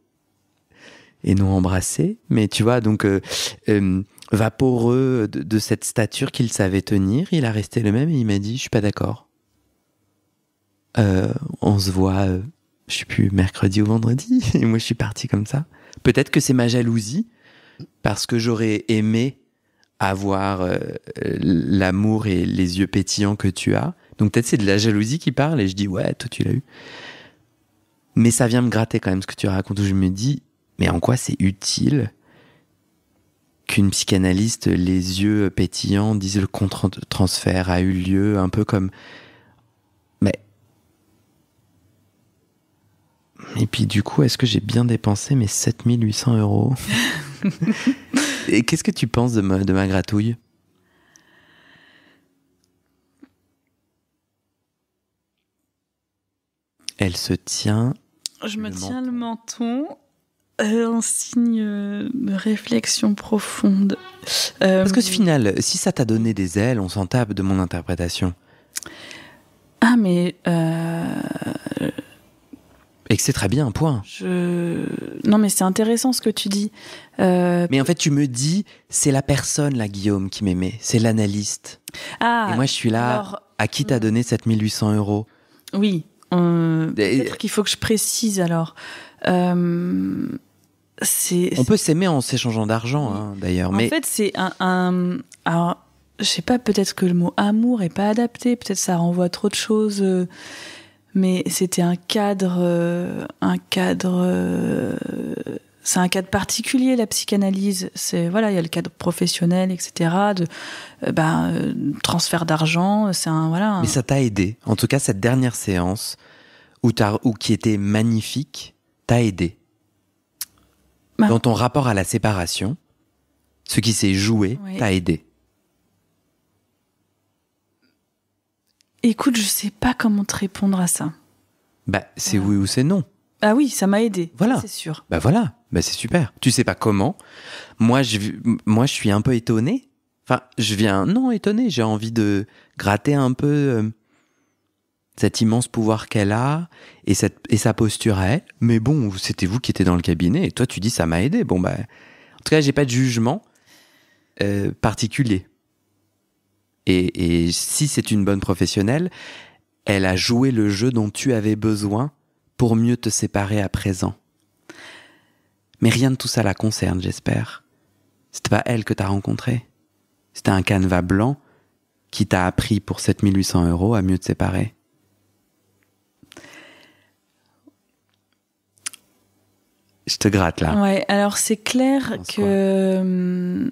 et non embrassée, mais tu vois, donc vaporeux de cette stature qu'il savait tenir, il a resté le même et il m'a dit, je suis pas d'accord. On se voit, je sais plus, mercredi ou vendredi, et moi je suis parti comme ça. Peut-être que c'est ma jalousie, parce que j'aurais aimé avoir l'amour et les yeux pétillants que tu as. Donc peut-être c'est de la jalousie qui parle, et je dis, ouais, toi tu l'as eu. Mais ça vient me gratter quand même ce que tu racontes, où je me dis, mais en quoi c'est utile qu'une psychanalyste, les yeux pétillants, dise le contre-transfert a eu lieu, un peu comme... Mais... Et puis du coup, est-ce que j'ai bien dépensé mes 7 800 €? Et qu'est-ce que tu penses de ma gratouille? Elle se tient... Je me tiens le menton, un signe de réflexion profonde. Parce que au final, si ça t'a donné des ailes, on s'en tape de mon interprétation. Ah, mais... Et que c'est très bien, point. Non, mais c'est intéressant ce que tu dis. Mais en fait, tu me dis, c'est la personne, là, Guillaume, qui m'aimait. C'est l'analyste. Ah, et moi, je suis là, alors... à qui t'as donné 7 800 €? Oui, peut-être qu'il faut que je précise, alors. On peut s'aimer en s'échangeant d'argent, hein, d'ailleurs. En fait, c'est alors, je sais pas, peut-être que le mot amour est pas adapté, peut-être ça renvoie à trop de choses... Mais c'était un cadre, c'est un cadre particulier, la psychanalyse. C'est, voilà, il y a le cadre professionnel, etc. Transfert d'argent, c'est voilà. Mais ça t'a aidé. En tout cas, cette dernière séance ou qui était magnifique, t'a aidé. Dans ton rapport à la séparation, ce qui s'est joué, oui, t'a aidé. Écoute, je sais pas comment te répondre à ça. C'est oui ou c'est non. Ah oui, ça m'a aidé. Voilà. C'est sûr. Bah voilà, bah c'est super. Tu sais pas comment. Moi, je suis un peu étonné. Enfin, non étonné, j'ai envie de gratter un peu cet immense pouvoir qu'elle a et sa posture à elle. Mais bon, c'était vous qui étiez dans le cabinet et toi tu dis ça m'a aidé. Bon bah, en tout cas, j'ai pas de jugement particulier. Et si c'est une bonne professionnelle, elle a joué le jeu dont tu avais besoin pour mieux te séparer à présent. Mais rien de tout ça la concerne, j'espère. C'était pas elle que t'as rencontrée. C'était un canevas blanc qui t'a appris pour 7 800 € à mieux te séparer. Je te gratte là. Ouais, alors c'est clair que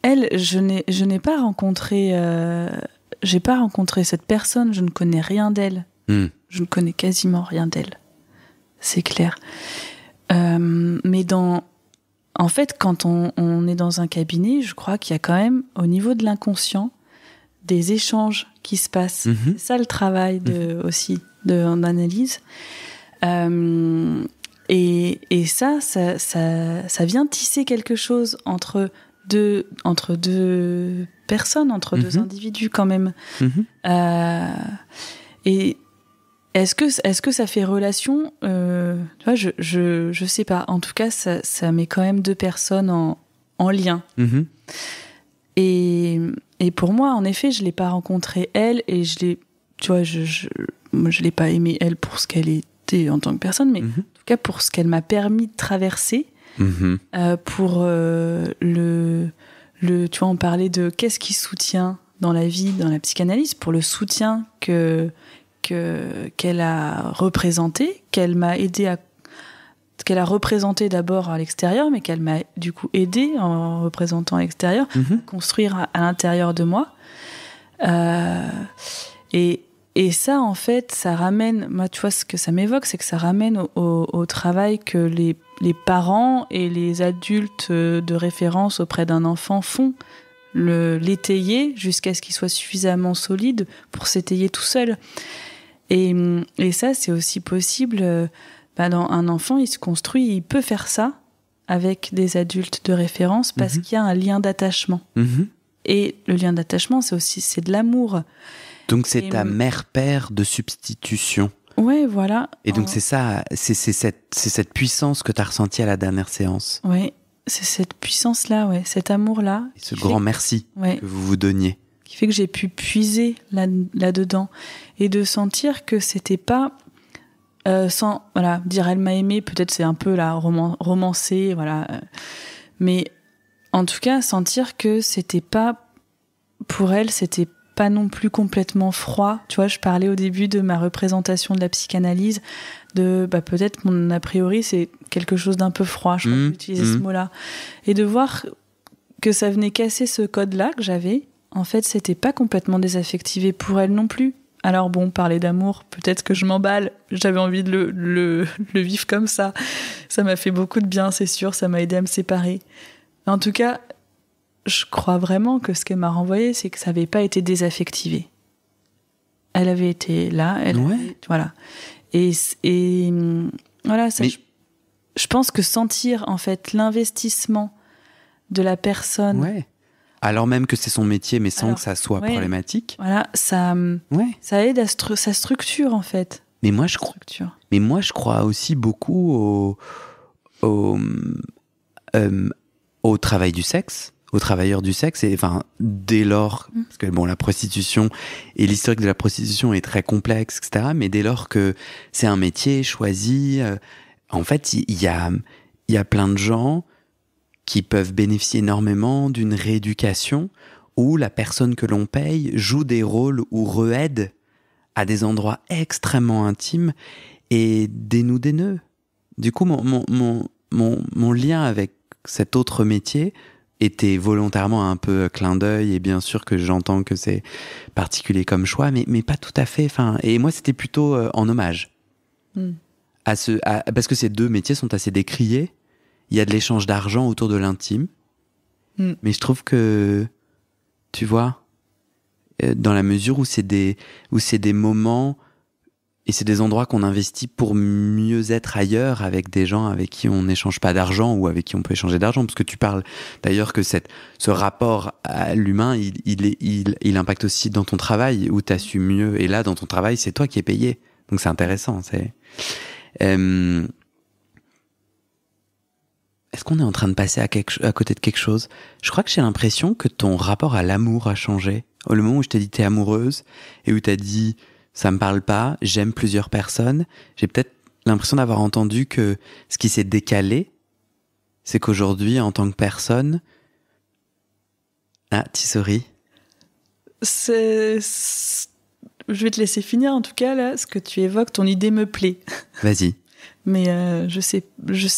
elle, je n'ai pas rencontré, j'ai pas rencontré cette personne, je ne connais rien d'elle. Je ne connais quasiment rien d'elle. C'est clair. Mais en fait, quand on est dans un cabinet, je crois qu'il y a quand même, au niveau de l'inconscient, des échanges qui se passent. C'est ça le travail aussi en analyse. Et ça vient tisser quelque chose entre deux personnes, entre deux individus quand même. Et est-ce que ça fait relation tu vois, je sais pas. En tout cas, ça met quand même deux personnes en lien. Et pour moi, en effet, je l'ai pas rencontrée elle et je l'ai pas aimée elle pour ce qu'elle était en tant que personne, mais en tout cas pour ce qu'elle m'a permis de traverser. Pour tu vois, on parlait de qu'est-ce qui soutient dans la vie, dans la psychanalyse, pour le soutien qu'elle a représenté, qu'elle m'a aidé qu'elle a représenté d'abord à l'extérieur, mais qu'elle m'a du coup aidé en représentant à l'extérieur, à construire à l'intérieur de moi. Et ça, en fait, ça ramène, moi, tu vois, ce que ça m'évoque, c'est que ça ramène au travail que les parents et les adultes de référence auprès d'un enfant font, l'étayer jusqu'à ce qu'il soit suffisamment solide pour s'étayer tout seul. Et ça, c'est aussi possible. Dans un enfant, il se construit, il peut faire ça avec des adultes de référence parce qu'il y a un lien d'attachement. Et le lien d'attachement, c'est de l'amour. Donc c'est ta mère-père de substitution. Ouais, voilà. Et donc c'est ça, c'est cette puissance que tu as ressentie à la dernière séance. Ouais, c'est cette puissance-là, ouais, cet amour-là. Et ce grand merci que vous vous donniez. Qui fait que j'ai pu puiser là-dedans et de sentir que c'était pas sans dire elle m'a aimé, peut-être c'est un peu là romancé, voilà. Mais en tout cas, sentir que c'était pas pour elle, c'était pas non plus complètement froid. Tu vois, je parlais au début de ma représentation de la psychanalyse, de peut-être mon a priori c'est quelque chose d'un peu froid, je crois que j'utilisais ce mot-là. Et de voir que ça venait casser ce code-là que j'avais, en fait, c'était pas complètement désaffectivé pour elle non plus. Alors bon, parler d'amour, peut-être que je m'emballe, j'avais envie de le vivre comme ça. Ça m'a fait beaucoup de bien, c'est sûr, ça m'a aidé à me séparer. En tout cas, je crois vraiment que ce qu'elle m'a renvoyé, c'est que ça n'avait pas été désaffectivé. Elle avait été là, voilà. Et voilà, ça, je pense que sentir en fait l'investissement de la personne. Ouais. Alors même que c'est son métier, mais sans que ça soit problématique. Voilà, ça aide à sa structure en fait. Mais moi je crois aussi beaucoup au travail du sexe, aux travailleurs du sexe, et enfin dès lors, parce que bon, la prostitution et l'historique de la prostitution est très complexe, etc. Mais dès lors que c'est un métier choisi, en fait, il y a plein de gens qui peuvent bénéficier énormément d'une rééducation où la personne que l'on paye joue des rôles ou re-aide à des endroits extrêmement intimes et dénoue des nœuds. Du coup, mon lien avec cet autre métier était volontairement un peu clin d'œil, et bien sûr que j'entends que c'est particulier comme choix, mais pas tout à fait. Et moi, c'était plutôt en hommage. Parce que ces deux métiers sont assez décriés. Il y a de l'échange d'argent autour de l'intime. Mais je trouve que, tu vois, dans la mesure où c'est des moments Et c'est des endroits qu'on investit pour mieux être ailleurs avec des gens avec qui on n'échange pas d'argent ou avec qui on peut échanger d'argent. Parce que tu parles d'ailleurs que ce rapport à l'humain, il impacte aussi dans ton travail où tu as su mieux. Et là, dans ton travail, c'est toi qui es payé. Donc c'est intéressant. Est-ce qu'on est en train de passer à côté de quelque chose ? Je crois que j'ai l'impression que ton rapport à l'amour a changé. Au moment où je t'ai dit t'es amoureuse et où t'as dit ça me parle pas, j'aime plusieurs personnes, j'ai peut-être l'impression d'avoir entendu que ce qui s'est décalé, c'est qu'aujourd'hui, en tant que personne... Ah, tu souris. Je vais te laisser finir en tout cas là, ce que tu évoques, ton idée me plaît. Vas-y. Mais je sais.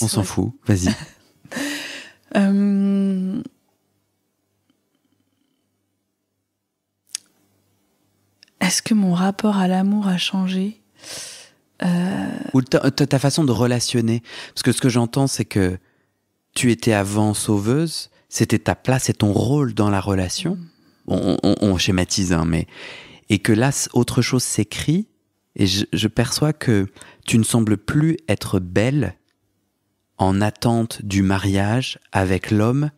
On s'en fout, vas-y. Est-ce que mon rapport à l'amour a changé ? Ou ta façon de relationner. Parce que ce que j'entends, c'est que tu étais avant sauveuse, c'était ta place et ton rôle dans la relation. On schématise, hein, mais... Et que là, autre chose s'écrit, et je perçois que tu ne sembles plus être belle en attente du mariage avec l'homme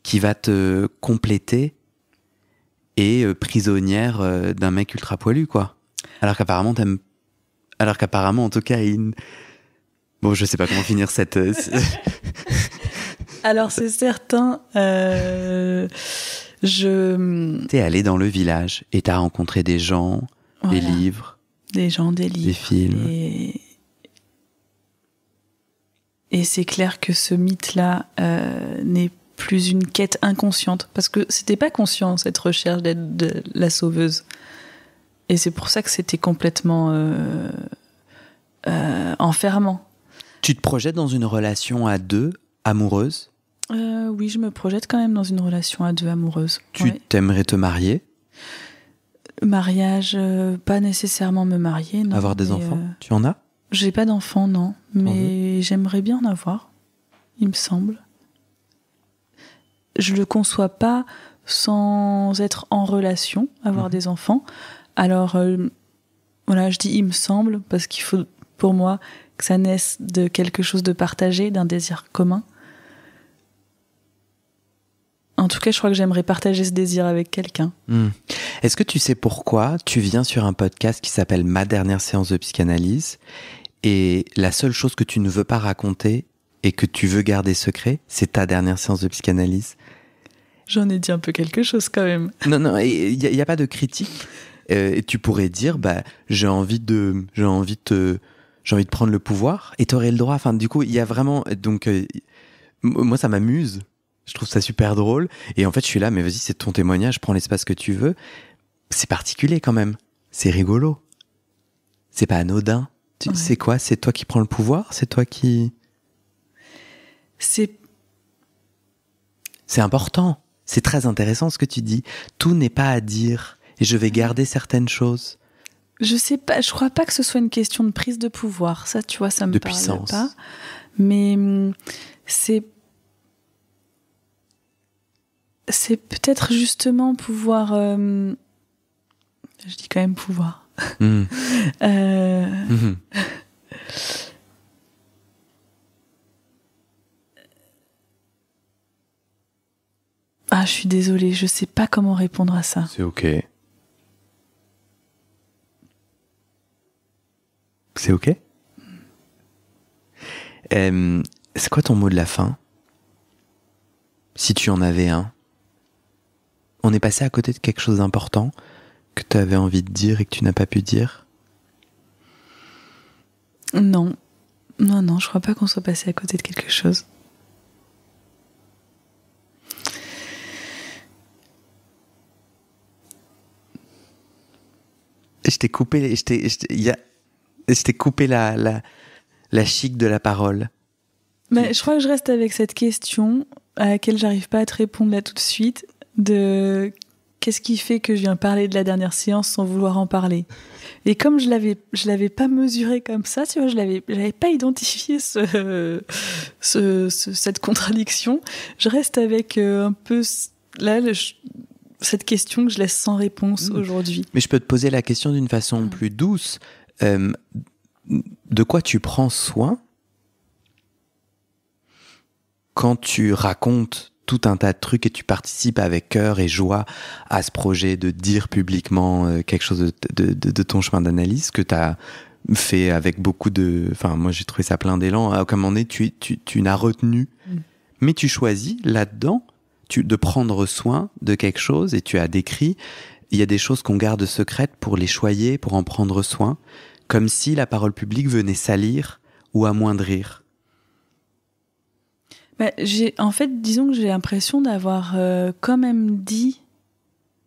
qui va te compléter et prisonnière d'un mec ultra poilu, quoi. Alors qu'apparemment, en tout cas, bon, je sais pas comment finir cette... Alors, c'est certain, T'es allé dans le village et t'as rencontré des gens, voilà. des livres, des films. Et c'est clair que ce mythe-là n'est plus une quête inconsciente, parce que c'était pas conscient, cette recherche d'être la sauveuse. Et c'est pour ça que c'était complètement enfermant. Tu te projettes dans une relation à deux, amoureuse ? Oui, je me projette quand même dans une relation à deux amoureuse. Tu t'aimerais te marier ? Mariage, pas nécessairement me marier. Non, avoir des enfants ? Tu en as ? J'ai pas d'enfants, non. Mais j'aimerais bien en avoir, il me semble. Je le conçois pas sans être en relation, avoir des enfants. Alors, voilà, je dis il me semble, parce qu'il faut, pour moi, que ça naisse de quelque chose de partagé, d'un désir commun. En tout cas, je crois que j'aimerais partager ce désir avec quelqu'un. Est-ce que tu sais pourquoi tu viens sur un podcast qui s'appelle Ma dernière séance de psychanalyse et la seule chose que tu ne veux pas raconter et que tu veux garder secret, c'est ta dernière séance de psychanalyse ? J'en ai dit un peu quelque chose quand même. Non, il n'y a pas de critique. Et tu pourrais dire, j'ai envie de prendre le pouvoir et t'aurais le droit. Enfin, du coup, il y a vraiment... Donc, moi, ça m'amuse. Je trouve ça super drôle. Et en fait, je suis là, mais vas-y, c'est ton témoignage, prends l'espace que tu veux. C'est particulier quand même. C'est rigolo. C'est pas anodin. Ouais. C'est quoi ? C'est toi qui prends le pouvoir ? C'est toi qui... C'est important. C'est très intéressant ce que tu dis. Tout n'est pas à dire. Et je vais garder certaines choses. Je sais pas, je crois pas que ce soit une question de prise de pouvoir. Ça, tu vois, ça me parle puissance. Pas. Mais c'est peut-être justement pouvoir... je dis quand même pouvoir. Ah, je suis désolée, je sais pas comment répondre à ça. C'est ok. C'est ok ? C'est quoi ton mot de la fin ? Si tu en avais un. On est passé à côté de quelque chose d'important que tu avais envie de dire et que tu n'as pas pu dire ? Non, je crois pas qu'on soit passé à côté de quelque chose. Je t'ai coupé la chic de la parole. Mais je crois que je reste avec cette question à laquelle j'arrive pas à te répondre là tout de suite, de qu'est-ce qui fait que je viens parler de la dernière séance sans vouloir en parler. Et comme je l'avais pas mesuré comme ça, tu vois, j'avais pas identifié cette contradiction. Je reste avec un peu là cette question que je laisse sans réponse aujourd'hui. Mais je peux te poser la question d'une façon plus douce. De quoi tu prends soin quand tu racontes tout un tas de trucs et tu participes avec cœur et joie à ce projet de dire publiquement quelque chose de ton chemin d'analyse que tu as fait avec beaucoup de... Enfin, moi, j'ai trouvé ça plein d'élan. À aucun moment donné, tu n'as retenu. Mais tu choisis, là-dedans, de prendre soin de quelque chose et tu as décrit, il y a des choses qu'on garde secrètes pour les choyer, pour en prendre soin, comme si la parole publique venait salir ou amoindrir. En fait, disons que j'ai l'impression d'avoir quand même dit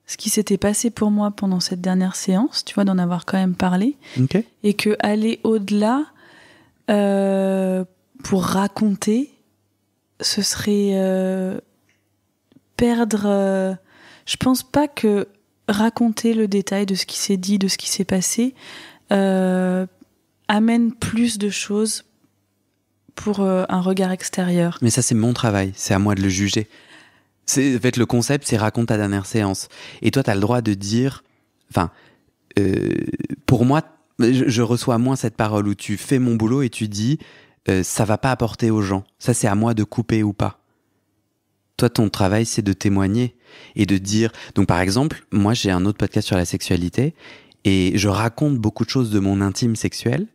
ce qui s'était passé pour moi pendant cette dernière séance, tu vois, d'en avoir quand même parlé. Okay. Et que aller au-delà pour raconter, ce serait perdre... je pense pas que raconter le détail de ce qui s'est dit, de ce qui s'est passé, amène plus de choses pour un regard extérieur. Mais ça, c'est mon travail, c'est à moi de le juger. En fait, le concept, c'est raconte ta dernière séance. Et toi, tu as le droit de dire... Enfin, pour moi, je reçois moins cette parole où tu fais mon boulot et tu dis ça va pas apporter aux gens. Ça, c'est à moi de couper ou pas. Toi, ton travail, c'est de témoigner et de dire... Donc, par exemple, moi, j'ai un autre podcast sur la sexualité et je raconte beaucoup de choses de mon intime sexuel,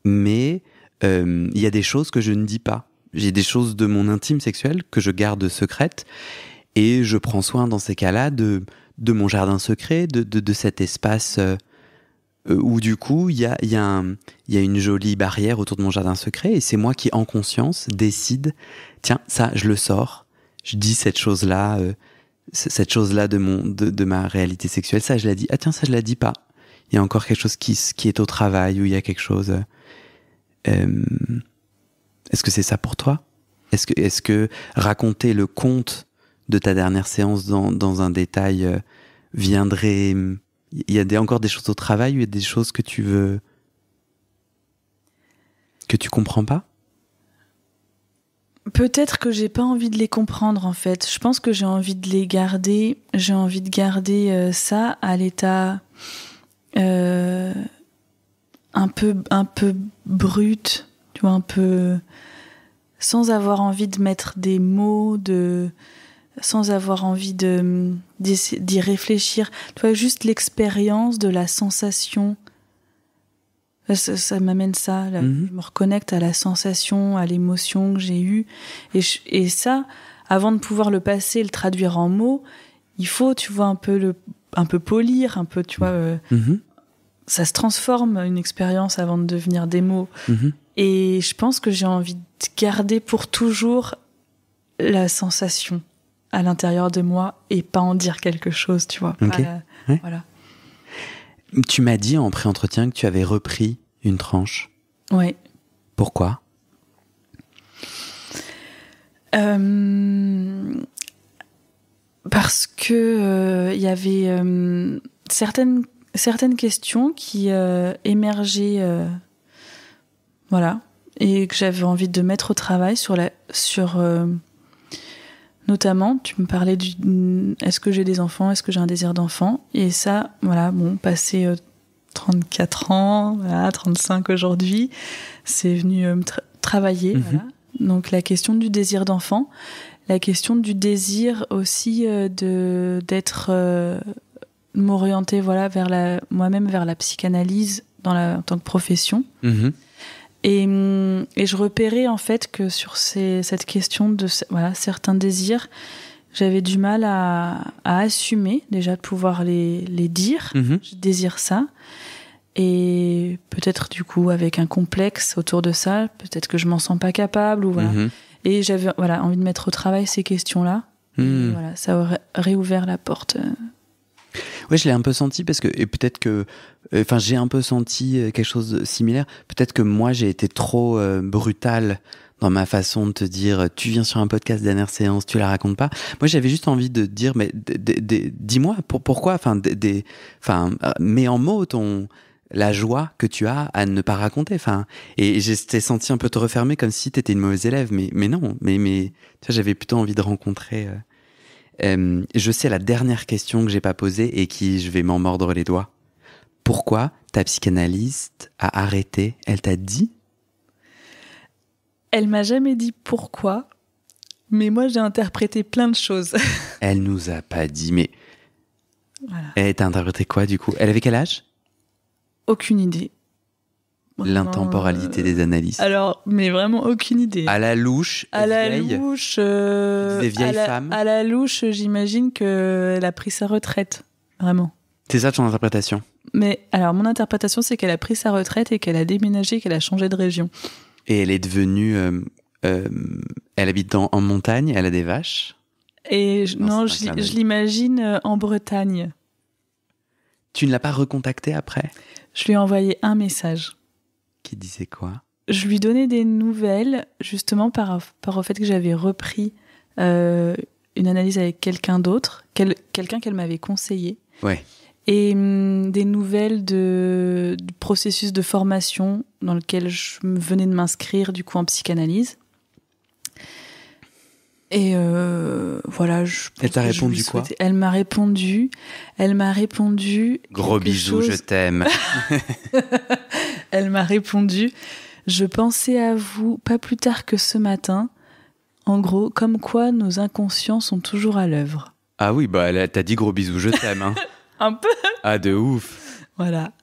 mais il y a des choses que je ne dis pas. J'ai des choses de mon intime sexuel que je garde secrètes et je prends soin dans ces cas-là de mon jardin secret, de cet espace où du coup il y a une jolie barrière autour de mon jardin secret et c'est moi qui en conscience décide, tiens, ça je le sors, je dis cette chose-là de ma réalité sexuelle, ça je la dis, ah tiens ça je la dis pas, il y a encore quelque chose qui est au travail, où il y a quelque chose... Est-ce que c'est ça pour toi ? Est-ce que raconter le conte de ta dernière séance dans un détail viendrait... Il y a encore des choses au travail, ou il y a des choses que tu veux... que tu comprends pas ? Peut-être que j'ai pas envie de les comprendre, en fait. Je pense que j'ai envie de les garder. J'ai envie de garder ça à l'état un peu brut, tu vois, un peu sans avoir envie de mettre des mots, sans avoir envie d'y réfléchir. Tu vois, juste l'expérience de la sensation. Ça m'amène ça. Là. Je me reconnecte à la sensation, à l'émotion que j'ai eue. Et ça, avant de pouvoir le passer, le traduire en mots, il faut, tu vois, un peu polir, un peu, tu vois... Ça se transforme, une expérience, avant de devenir des mots. Et je pense que j'ai envie de garder pour toujours la sensation à l'intérieur de moi et pas en dire quelque chose, tu vois. Okay. Ouais. Voilà. Tu m'as dit en pré-entretien que tu avais repris une tranche. Ouais. Pourquoi ? Parce que y avait certaines questions qui émergeaient, voilà, et que j'avais envie de mettre au travail sur notamment, tu me parlais est-ce que j'ai des enfants, est-ce que j'ai un désir d'enfant, et ça, voilà, bon, passé 34 ans, voilà, 35 aujourd'hui, c'est venu me travailler, voilà. Donc la question du désir d'enfant, la question du désir aussi m'orienter, voilà, moi-même vers la psychanalyse en tant que profession. Et je repérais en fait que sur cette question de voilà, certains désirs, j'avais du mal à assumer déjà de pouvoir les dire. Je désire ça. Et peut-être du coup avec un complexe autour de ça, peut-être que je m'en sens pas capable. Ou voilà. Et j'avais envie de mettre au travail ces questions-là. Et voilà, ça aurait réouvert la porte. Oui, je l'ai un peu senti parce que, et peut-être que, j'ai un peu senti quelque chose de similaire. Peut-être que moi, j'ai été trop brutal dans ma façon de te dire, tu viens sur un podcast dernière séance, tu la racontes pas. Moi, j'avais juste envie de dire, mais dis-moi pourquoi, mets en mots la joie que tu as à ne pas raconter. Et j'étais senti un peu te refermer comme si t'étais une mauvaise élève, mais non, mais tu vois, j'avais plutôt envie de rencontrer. Je sais la dernière question que j'ai pas posée et qui je vais m'en mordre les doigts. pourquoi ta psychanalyste a arrêté? Elle t'a dit? Elle m'a jamais dit pourquoi, mais moi j'ai interprété plein de choses. Elle nous a pas dit, mais... Voilà. Elle t'a interprété quoi du coup? Elle avait quel âge? Aucune idée. Vraiment, L'intemporalité des analyses. Alors, mais vraiment aucune idée. À la louche, À la vieille. louche, Des vieilles femmes. à la louche, j'imagine qu'elle a pris sa retraite, vraiment. C'est ça ton interprétation? Mais alors, mon interprétation, c'est qu'elle a pris sa retraite et qu'elle a déménagé, qu'elle a changé de région. Et elle est devenue... elle habite en montagne, elle a des vaches. Et Non, non, c'est un clin je d'œil. l'imagine en Bretagne. Tu ne l'as pas recontactée après? Je lui ai envoyé un message. Qui disait quoi? Je lui donnais des nouvelles, justement par au fait que j'avais repris une analyse avec quelqu'un d'autre, quelqu'un qu'elle m'avait conseillé. Ouais. Et des nouvelles du processus de formation dans lequel je venais de m'inscrire du coup en psychanalyse. Et voilà. Elle t'a répondu quoi? Elle m'a répondu. Gros quelque bisous, je chose. t'aime. Elle m'a répondu. Je pensais à vous pas plus tard que ce matin. En gros, comme quoi nos inconscients sont toujours à l'œuvre. Ah oui, bah elle t'a dit gros bisous, je t'aime. Hein. Un peu. Ah de ouf. Voilà.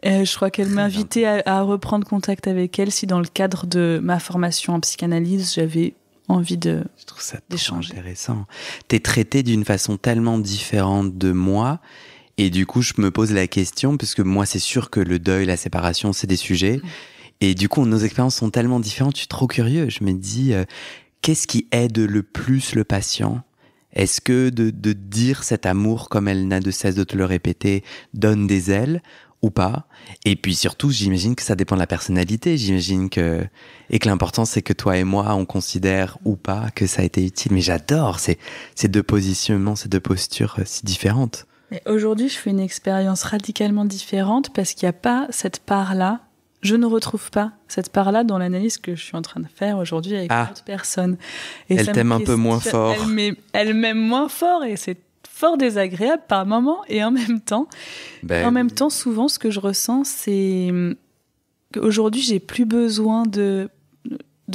Et je crois qu'elle m'invitait à reprendre contact avec elle si dans le cadre de ma formation en psychanalyse, j'avais envie Je trouve ça trop d'échanger. intéressant. T'es traité d'une façon tellement différente de moi. Et du coup, je me pose la question, parce que moi, c'est sûr que le deuil, la séparation, c'est des sujets. Et du coup, nos expériences sont tellement différentes, je suis trop curieux. Je me dis, qu'est-ce qui aide le plus le patient? Est-ce que de dire cet amour, comme elle n'a de cesse de te le répéter, donne des ailes ou pas? Et puis surtout, j'imagine que ça dépend de la personnalité. J'imagine que l'important, c'est que toi et moi, on considère ou pas que ça a été utile. Mais j'adore ces deux positionnements, ces deux postures si différentes. Et aujourd'hui, je fais une expérience radicalement différente parce qu'il n'y a pas cette part-là. Je ne retrouve pas cette part-là dans l'analyse que je suis en train de faire aujourd'hui avec d'autres personnes. Et elle ça t'aime me un peu moins questionne. fort. Elle m'aime moins fort et c'est fort désagréable par moments. Et en même temps, souvent, ce que je ressens, c'est qu'aujourd'hui, j'ai plus besoin de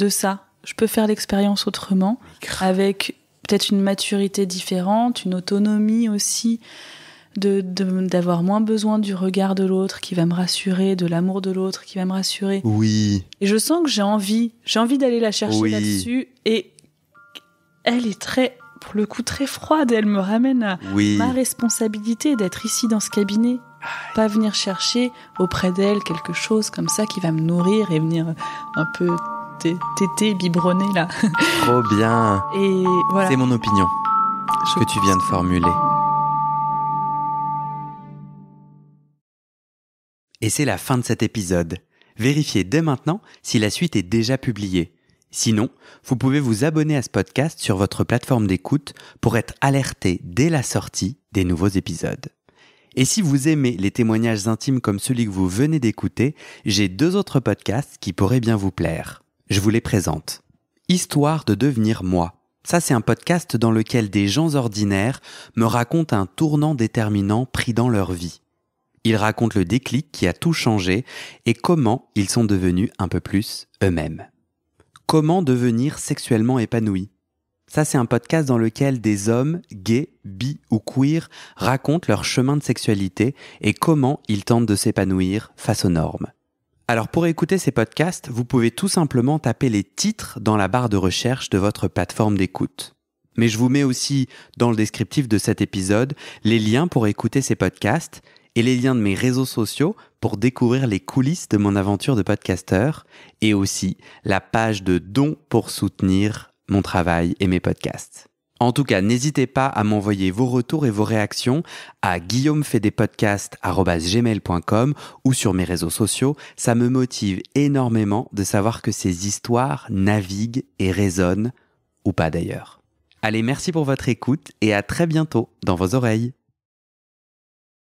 ça. Je peux faire l'expérience autrement, avec peut-être une maturité différente, une autonomie aussi, d'avoir moins besoin du regard de l'autre qui va me rassurer, de l'amour de l'autre qui va me rassurer. Oui. Et je sens que j'ai envie d'aller la chercher là-dessus. Et elle est pour le coup, très froide. Elle me ramène à ma responsabilité d'être ici dans ce cabinet. Pas venir chercher auprès d'elle quelque chose comme ça qui va me nourrir et venir un peu téter, biberonner là. Trop bien. Et voilà. C'est mon opinion que tu viens de formuler. Et c'est la fin de cet épisode. Vérifiez dès maintenant si la suite est déjà publiée. Sinon, vous pouvez vous abonner à ce podcast sur votre plateforme d'écoute pour être alerté dès la sortie des nouveaux épisodes. Et si vous aimez les témoignages intimes comme celui que vous venez d'écouter, j'ai 2 autres podcasts qui pourraient bien vous plaire. Je vous les présente. Histoire de devenir moi. Ça, c'est un podcast dans lequel des gens ordinaires me racontent un tournant déterminant pris dans leur vie. Ils racontent le déclic qui a tout changé et comment ils sont devenus un peu plus eux-mêmes. Comment devenir sexuellement épanoui? Ça, c'est un podcast dans lequel des hommes, gays, bi ou queer, racontent leur chemin de sexualité et comment ils tentent de s'épanouir face aux normes. Alors pour écouter ces podcasts, vous pouvez tout simplement taper les titres dans la barre de recherche de votre plateforme d'écoute. Mais je vous mets aussi dans le descriptif de cet épisode les liens pour écouter ces podcasts et les liens de mes réseaux sociaux pour découvrir les coulisses de mon aventure de podcasteur et aussi la page de dons pour soutenir mon travail et mes podcasts. En tout cas, n'hésitez pas à m'envoyer vos retours et vos réactions à guillaumefait-des-podcasts@gmail.com ou sur mes réseaux sociaux. Ça me motive énormément de savoir que ces histoires naviguent et résonnent, ou pas d'ailleurs. Allez, merci pour votre écoute et à très bientôt dans vos oreilles.